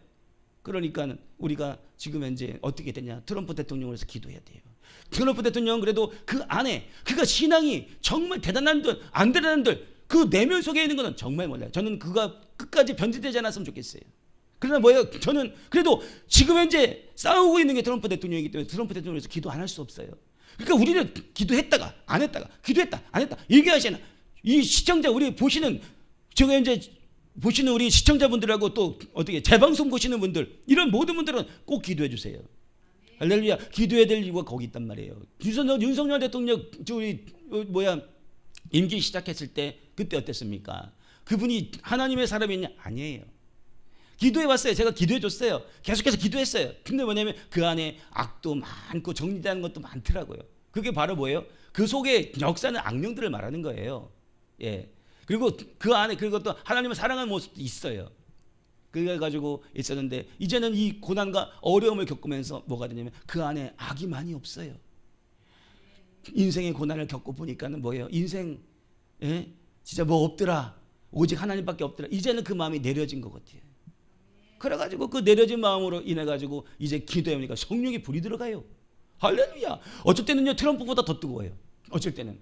Speaker 1: 그러니까 우리가 지금 현재 어떻게 되냐. 트럼프 대통령을 위해서 기도해야 돼요. 트럼프 대통령은 그래도 그 안에 그가 신앙이 정말 대단한들 안 대단한들 그 내면 속에 있는 거는 정말 몰라요. 저는 그가 끝까지 변질되지 않았으면 좋겠어요. 그러나 뭐예요? 저는 그래도 지금 현재 싸우고 있는 게 트럼프 대통령이기 때문에 트럼프 대통령을 위해서 기도 안 할 수 없어요. 그러니까 우리는 기도했다가 안 했다가 기도했다 안 했다 얘기하시나 이 시청자 우리 보시는 제가 이제 보시는 우리 시청자분들하고 또 어떻게 재방송 보시는 분들, 이런 모든 분들은 꼭 기도해 주세요. 할렐루야. 기도해야 될 이유가 거기 있단 말이에요. 윤석열 대통령 임기 시작했을 때 그때 어땠습니까? 그분이 하나님의 사람이냐? 아니에요. 기도해 봤어요. 제가 기도해 줬어요. 계속해서 기도했어요. 근데 뭐냐면 그 안에 악도 많고 정리되는 것도 많더라고요. 그게 바로 뭐예요? 그 속에 역사는 악령들을 말하는 거예요. 예. 그리고 그 안에 그것도 하나님을 사랑하는 모습도 있어요. 그래 가지고 있었는데 이제는 이 고난과 어려움을 겪으면서 뭐가 되냐면 그 안에 악이 많이 없어요. 인생의 고난을 겪고 보니까는 뭐예요? 인생 진짜 뭐 없더라. 오직 하나님밖에 없더라. 이제는 그 마음이 내려진 것 같아요. 그래가지고 그 내려진 마음으로 인해가지고 이제 기도해 보니까 성령의 불이 들어가요. 할렐루야. 어쩔 때는요 트럼프보다 더 뜨거워요. 어쩔 때는.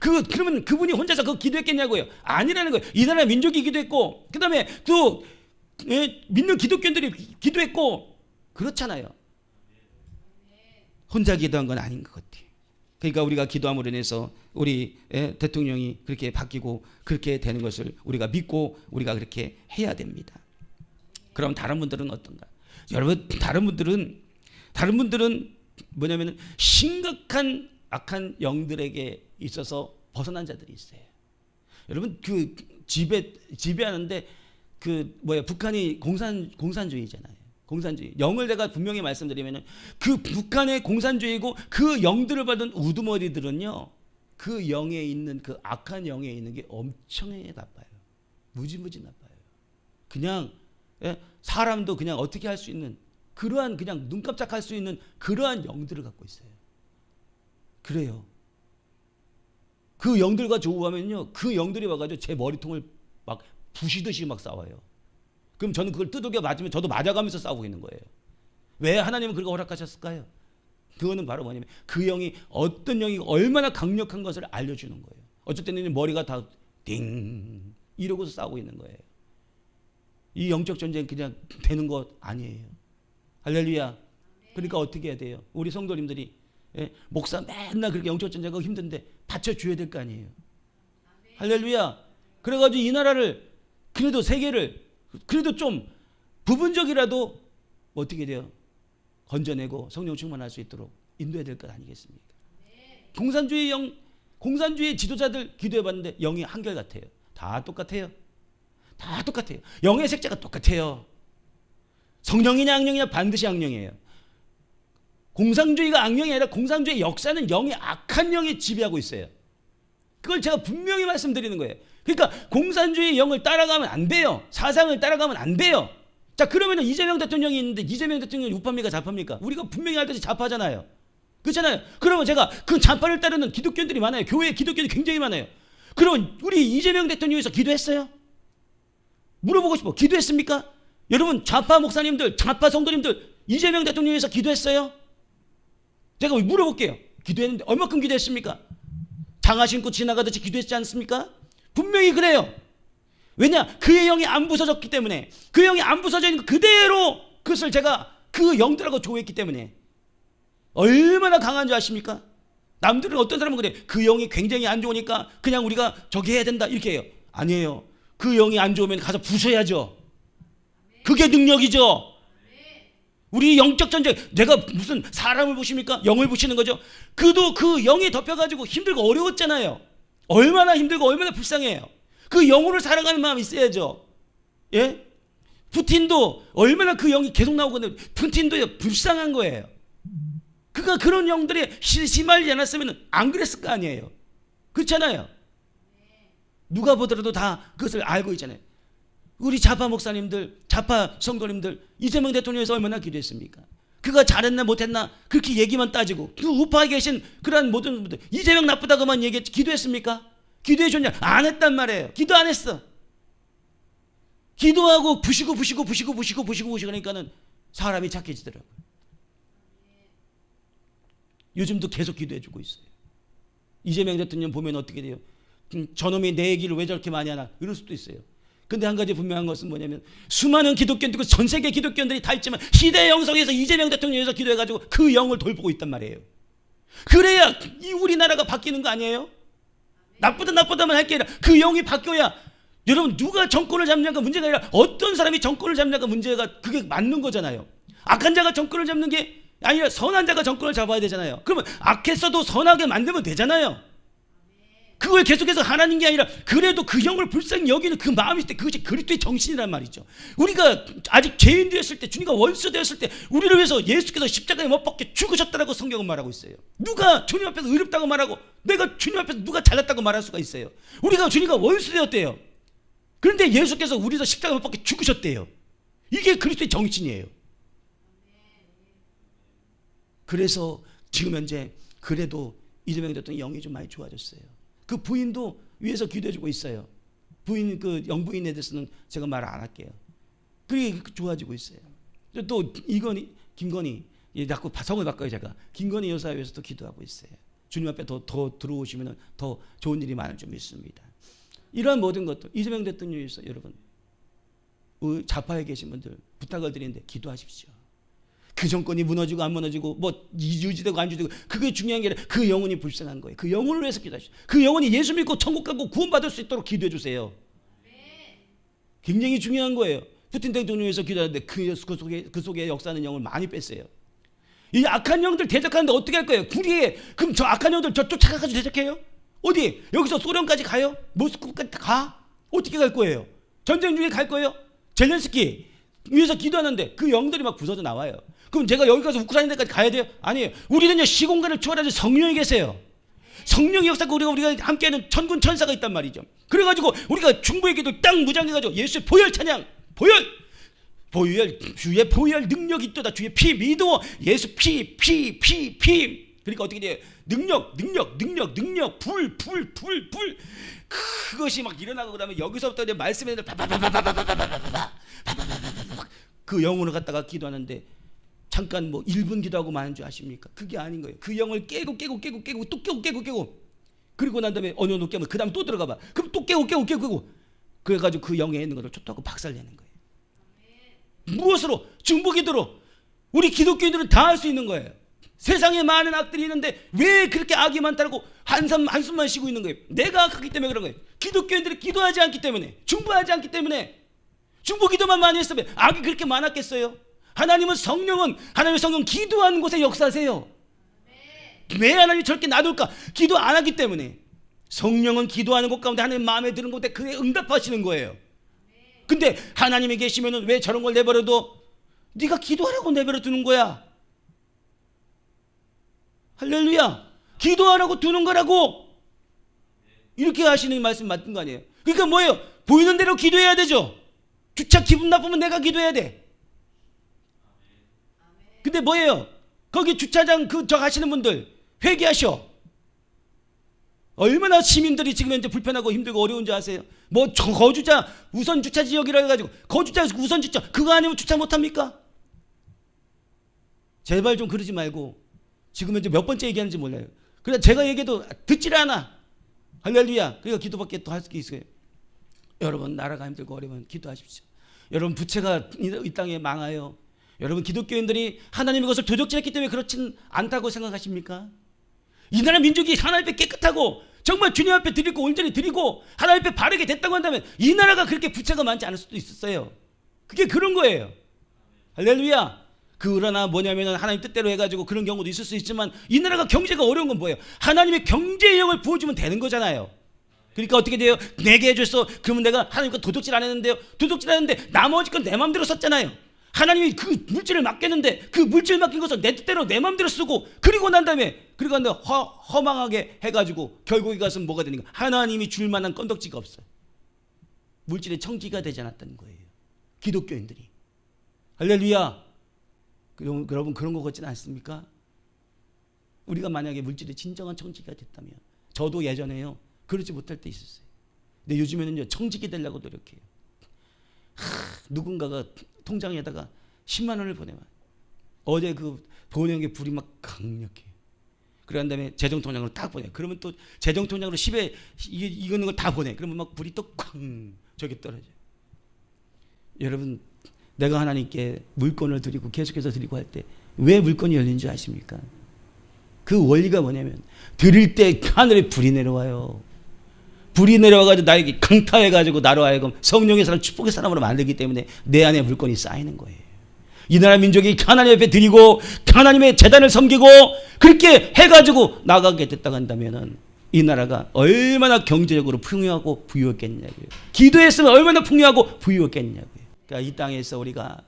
Speaker 1: 그러면 그분이 혼자서 그거 기도했겠냐고요? 아니라는 거예요. 이 나라 민족이 기도했고, 그 다음에 또 믿는 기독교인들이 기도했고, 그렇잖아요. 혼자 기도한 건 아닌 것 같아요. 그러니까 우리가 기도함으로 인해서 우리 대통령이 그렇게 바뀌고 그렇게 되는 것을 우리가 믿고 우리가 그렇게 해야 됩니다. 그럼 다른 분들은 어떤가? 여러분, 다른 분들은 뭐냐면 심각한 악한 영들에게 있어서 벗어난 자들이 있어요. 여러분 그 지배하는데 북한이 공산주의잖아요. 공산주의. 영을 내가 분명히 말씀드리면은 그 북한의 공산주의고 그 영들을 받은 우두머리들은요. 그 영에 있는 그 악한 영에 있는 게 엄청나게 나빠요. 무지무지 나빠요. 그냥 사람도 그냥 어떻게 할 수 있는 그러한 그냥 눈 깜짝할 수 있는 그러한 영들을 갖고 있어요. 그래요. 그 영들과 조우하면요, 그 영들이 와가지고 제 머리통을 막 부시듯이 막 싸워요. 그럼 저는 그걸 두들겨 맞으면 저도 맞아가면서 싸우고 있는 거예요. 왜 하나님은 그렇게 허락하셨을까요? 그거는 바로 뭐냐면 그 영이 어떤 영이 얼마나 강력한 것을 알려주는 거예요. 어쩔 때는 머리가 다 띵 이러고서 싸우고 있는 거예요. 이 영적 전쟁 그냥 되는 것 아니에요. 할렐루야. 그러니까 어떻게 해야 돼요? 우리 성도님들이 목사 맨날 그렇게 영적 전쟁하고 힘든데 받쳐줘야 될 거 아니에요. 할렐루야. 그래가지고 이 나라를 그래도 세계를 그래도 좀 부분적이라도 어떻게 돼요? 건져내고 성령 충만할 수 있도록 인도해야 될 것 아니겠습니까? 공산주의 지도자들 기도해봤는데 영이 한결같아요. 다 똑같아요. 다 똑같아요. 영의 색채가 똑같아요. 성령이냐 악령이냐 반드시 악령이에요. 공산주의가 악령이 아니라 공산주의 역사는 영이 악한 영이 지배하고 있어요. 그걸 제가 분명히 말씀드리는 거예요. 그러니까 공산주의 영을 따라가면 안 돼요. 사상을 따라가면 안 돼요. 자, 그러면 이재명 대통령이 있는데 이재명 대통령이 우파입니까 좌파입니까? 우리가 분명히 알듯이 좌파잖아요. 그렇잖아요. 그러면 제가 그 좌파를 따르는 기독교인들이 많아요. 교회에 기독교인들이 굉장히 많아요. 그러면 우리 이재명 대통령에서 기도했어요? 물어보고 싶어. 기도했습니까? 여러분 좌파 목사님들, 좌파 성도님들 이재명 대통령에서 기도했어요? 제가 물어볼게요. 기도했는데 얼마큼 기도했습니까? 장화 신고 지나가듯이 기도했지 않습니까? 분명히 그래요. 왜냐? 그의 영이 안 부서졌기 때문에, 그 영이 안 부서져 있는 그대로 그것을 제가 그 영들하고 조회했기 때문에 얼마나 강한 줄 아십니까? 남들은 어떤 사람은 그래. 그 영이 굉장히 안 좋으니까 그냥 우리가 저기 해야 된다 이렇게 해요. 아니에요. 그 영이 안 좋으면 가서 부숴야죠. 그게 능력이죠. 우리 영적 전쟁, 내가 무슨 사람을 보십니까? 영을 보시는 거죠. 그도 그 영이 덮여가지고 힘들고 어려웠잖아요. 얼마나 힘들고 얼마나 불쌍해요. 그 영혼을 사랑하는 마음이 있어야죠. 예? 푸틴도 얼마나 그 영이 계속 나오거든요. 푸틴도 불쌍한 거예요. 그가 그런 영들에 심하지 않았으면 안 그랬을 거 아니에요. 그렇잖아요. 누가 보더라도 다 그것을 알고 있잖아요. 우리 좌파 목사님들, 좌파 성도님들, 이재명 대통령에서 얼마나 기도했습니까? 그가 잘했나 못했나 그렇게 얘기만 따지고, 그 우파에 계신 그런 모든 분들 이재명 나쁘다고만 얘기했지 기도했습니까? 기도해 줬냐? 안 했단 말이에요. 기도 안 했어. 기도하고 부시고 그러니까는 사람이 착해지더라고요. 요즘도 계속 기도해 주고 있어요. 이재명 대통령 보면 어떻게 돼요? 저놈이 내 얘기를 왜 저렇게 많이 하나 이럴 수도 있어요. 근데 한 가지 분명한 것은 뭐냐면 수많은 기독교인들, 전 세계 기독교인들이 다 있지만 시대 영성에서 이재명 대통령에서 기도해가지고 그 영을 돌보고 있단 말이에요. 그래야 이 우리나라가 바뀌는 거 아니에요? 나쁘다만 할 게 아니라 그 영이 바뀌어야 여러분, 누가 정권을 잡냐가 문제가 아니라 어떤 사람이 정권을 잡냐가 문제가, 그게 맞는 거잖아요. 악한 자가 정권을 잡는 게 아니라 선한 자가 정권을 잡아야 되잖아요. 그러면 악했어도 선하게 만들면 되잖아요. 그걸 계속해서 하나님 게 아니라 그래도 그 영을 불쌍히 여기는 그 마음이 있을 때 그것이 그리스도의 정신이란 말이죠. 우리가 아직 죄인 되었을 때, 주님과 원수 되었을 때 우리를 위해서 예수께서 십자가에 못 박혀 죽으셨다라고 성경은 말하고 있어요. 누가 주님 앞에서 의롭다고 말하고 내가 주님 앞에서 누가 잘났다고 말할 수가 있어요? 우리가 주님과 원수 되었대요. 그런데 예수께서 우리도 십자가에 못 박혀 죽으셨대요. 이게 그리스도의 정신이에요. 그래서 지금 현재 그래도 이재명 대통령 영이 좀 많이 좋아졌어요. 그 부인도 위에서 기도해주고 있어요. 부인, 그 영부인에 대해서는 제가 말 안 할게요. 그게 좋아지고 있어요. 또 이건희, 김건희, 자꾸 성을 바꿔요. 제가 김건희 여사에 위해서도 기도하고 있어요. 주님 앞에 더 들어오시면 더 좋은 일이 많을 줄 믿습니다. 이러한 모든 것도 이재명 대통령에 위해서 여러분, 좌파에 계신 분들 부탁을 드리는데 기도하십시오. 그 정권이 무너지고 안 무너지고 뭐 유지되고 안 유지되고 그게 중요한 게 아니라 그 영혼이 불쌍한 거예요. 그 영혼을 위해서 기도하십시오. 그 영혼이 예수 믿고 천국 가고 구원받을 수 있도록 기도해 주세요. 굉장히 중요한 거예요. 푸틴 대통령에서 기도하는데 그 속에 역사하는 영을 많이 뺐어요. 이 악한 영들 대적하는데 어떻게 할 거예요? 그럼 저 악한 영들 저 쫓아가가지고 대적해요? 어디? 여기서 소련까지 가요? 모스크바까지 가? 어떻게 갈 거예요? 전쟁 중에 갈 거예요? 젤렌스키 위에서 기도하는데 그 영들이 막 부서져 나와요. 그럼 제가 여기 가서 우크라이나 데까지 가야 돼요? 아니에요. 우리는요, 시공간을 초월하는 성령이 계세요. 성령의 역사가 우리가 함께하는 천군 천사가 있단 말이죠. 그래가지고 우리가 중보의 기도 딱 무장해가지고 예수의 보혈 찬양, 보혈, 주의 보혈 능력이 있도다. 주의 피 믿어. 예수 피. 그러니까 어떻게 돼요? 능력, 불. 그것이 막 일어나고 그다음에 여기서부터 이제 말씀에 그 영혼을 갖다가 기도하는데 잠깐 뭐 1분 기도하고 마는 줄 아십니까? 그게 아닌 거예요. 그 영을 깨고 또 깨고 그리고 난 다음에 어느 정도 깨면 그 다음에 또 들어가 봐. 그럼 또 깨고 그래가지고 그 영에 있는 것을 쫓아가고 박살내는 거예요. 무엇으로? 중보기도로. 우리 기독교인들은 다 할 수 있는 거예요. 세상에 많은 악들이 있는데 왜 그렇게 악이 많다고 한숨만 쉬고 있는 거예요? 내가 악하기 때문에 그런 거예요. 기독교인들이 기도하지 않기 때문에, 중보하지 않기 때문에. 중보기도만 많이 했으면 악이 그렇게 많았겠어요? 하나님의 성령 기도하는 곳에 역사하세요. 왜 하나님이 저렇게 놔둘까? 기도 안 하기 때문에. 성령은 기도하는 곳 가운데 하나님 마음에 드는 곳에 그에 응답하시는 거예요. 근데 하나님이 계시면 왜 저런 걸 내버려둬? 네가 기도하라고 내버려 두는 거야. 할렐루야. 기도하라고 두는 거라고. 이렇게 하시는 말씀 맞는 거 아니에요? 그러니까 뭐예요? 보이는 대로 기도해야 되죠. 주차 기분 나쁘면 내가 기도해야 돼. 근데 뭐예요? 거기 주차장 저 가시는 분들 회개하셔. 얼마나 시민들이 지금 현재 불편하고 힘들고 어려운지 아세요? 뭐 거주자 우선 주차 지역이라 해가지고 거주자 우선 주차 그거 아니면 주차 못합니까? 제발 좀 그러지 말고. 지금 현재 몇 번째 얘기하는지 몰라요. 그래 제가 얘기해도 듣질 않아. 할렐루야. 그러니까 기도밖에 또 할 수 있어요. 여러분 나라가 힘들고 어려우면 기도하십시오. 여러분 부채가 이 땅에 망하여. 여러분 기독교인들이 하나님의 것을 도적질했기 때문에 그렇진 않다고 생각하십니까? 이 나라 민족이 하나님 앞에 깨끗하고 정말 주님 앞에 드리고 온전히 드리고 하나님 앞에 바르게 됐다고 한다면 이 나라가 그렇게 부채가 많지 않을 수도 있었어요. 그게 그런 거예요. 할렐루야. 그러나 뭐냐면 하나님 뜻대로 해가지고 그런 경우도 있을 수 있지만 이 나라가 경제가 어려운 건 뭐예요? 하나님의 경제의 영을 부어주면 되는 거잖아요. 그러니까 어떻게 돼요? 내게 해줬어. 그러면 내가 하나님과 도둑질 안 했는데요. 도둑질 안 했는데 나머지 건 내 마음대로 썼잖아요. 하나님이 그 물질을 맡겼는데 그 물질 맡긴 것을 내 뜻대로 내 마음대로 쓰고 그리고 난 다음에 허망하게 해가지고 결국에 가서 뭐가 되는가? 하나님이 줄 만한 건덕지가 없어요. 물질의 청지가 되지 않았다는 거예요. 기독교인들이. 할렐루야. 여러분 그런 거 같지는 않습니까? 우리가 만약에 물질의 진정한 청지기가 됐다면 저도 예전에요 그러지 못할 때 있었어요. 근데 요즘에는요 청지기 되려고 노력해요. 누군가가 통장에다가 10만 원을 보내면 어제 그 보내는 게 불이 막 강력해요. 그런 다음에 재정통장으로 딱 보내. 그러면 또 재정통장으로 10에 이거는 걸 다 보내. 그러면 막 불이 또 쾅 저기 떨어져요. 여러분 내가 하나님께 물건을 드리고 계속해서 드리고 할 때 왜 물건이 열린 줄 아십니까? 그 원리가 뭐냐면 드릴 때 하늘에 불이 내려와요. 불이 내려와가지고 나에게 강타해가지고 나로 하여금 성령의 사람, 축복의 사람으로 만들기 때문에 내 안에 물건이 쌓이는 거예요. 이 나라 민족이 하나님 앞에 드리고 하나님의 제단을 섬기고 그렇게 해가지고 나가게 됐다고 한다면은 이 나라가 얼마나 경제적으로 풍요하고 부유했겠냐고요. 기도했으면 얼마나 풍요하고 부유했겠냐고요. 그러니까 이 땅에서 우리가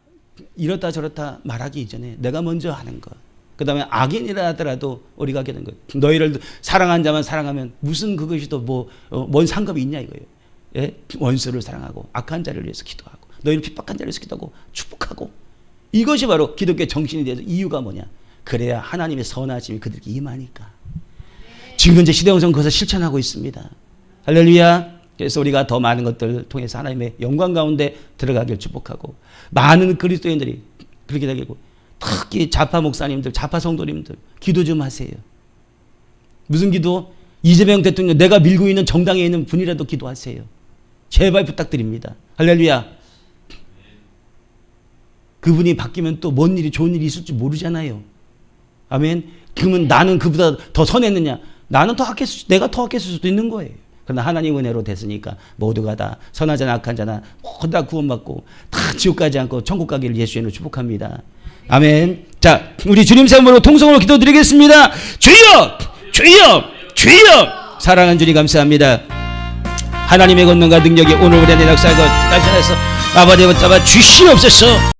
Speaker 1: 이렇다 저렇다 말하기 이전에 내가 먼저 하는 것, 그 다음에 악인이라 하더라도 우리가 하게 된 거예요. 너희를 사랑한 자만 사랑하면 무슨 그것이 또 뭔 상관이 있냐 이거예요. 예? 원수를 사랑하고 악한 자를 위해서 기도하고 너희를 핍박한 자를 위해서 기도하고 축복하고, 이것이 바로 기독교의 정신이 되는 이유가 뭐냐. 그래야 하나님의 선하심이 그들에게 임하니까. 지금 현재 시대원성 그것을 실천하고 있습니다. 할렐루야. 그래서 우리가 더 많은 것들을 통해서 하나님의 영광 가운데 들어가길 축복하고, 많은 그리스도인들이 그렇게 되고, 특히 좌파 목사님들, 좌파 성도님들 기도 좀 하세요. 무슨 기도? 이재명 대통령, 내가 밀고 있는 정당에 있는 분이라도 기도하세요. 제발 부탁드립니다. 할렐루야. 그분이 바뀌면 또 뭔 일이, 좋은 일이 있을지 모르잖아요. 아멘. 그러면 나는 그보다 더 선했느냐? 나는 더 악했을, 내가 더 악했을 수도 있는 거예요. 그러나 하나님 은혜로 됐으니까 모두가 다 선하자나 악한 자나 모두 다 구원받고 다 지옥 가지 않고 천국 가기를 예수의 이름으로 축복합니다. 아멘. 자, 우리 주님 세움으로 통성으로 기도드리겠습니다. 주여! 주여! 주여! 사랑하는 주님 감사합니다. 하나님의 권능과 능력이 오늘 우리 안에 역사하고 나타나서 아버지 붙잡아 주시옵소서.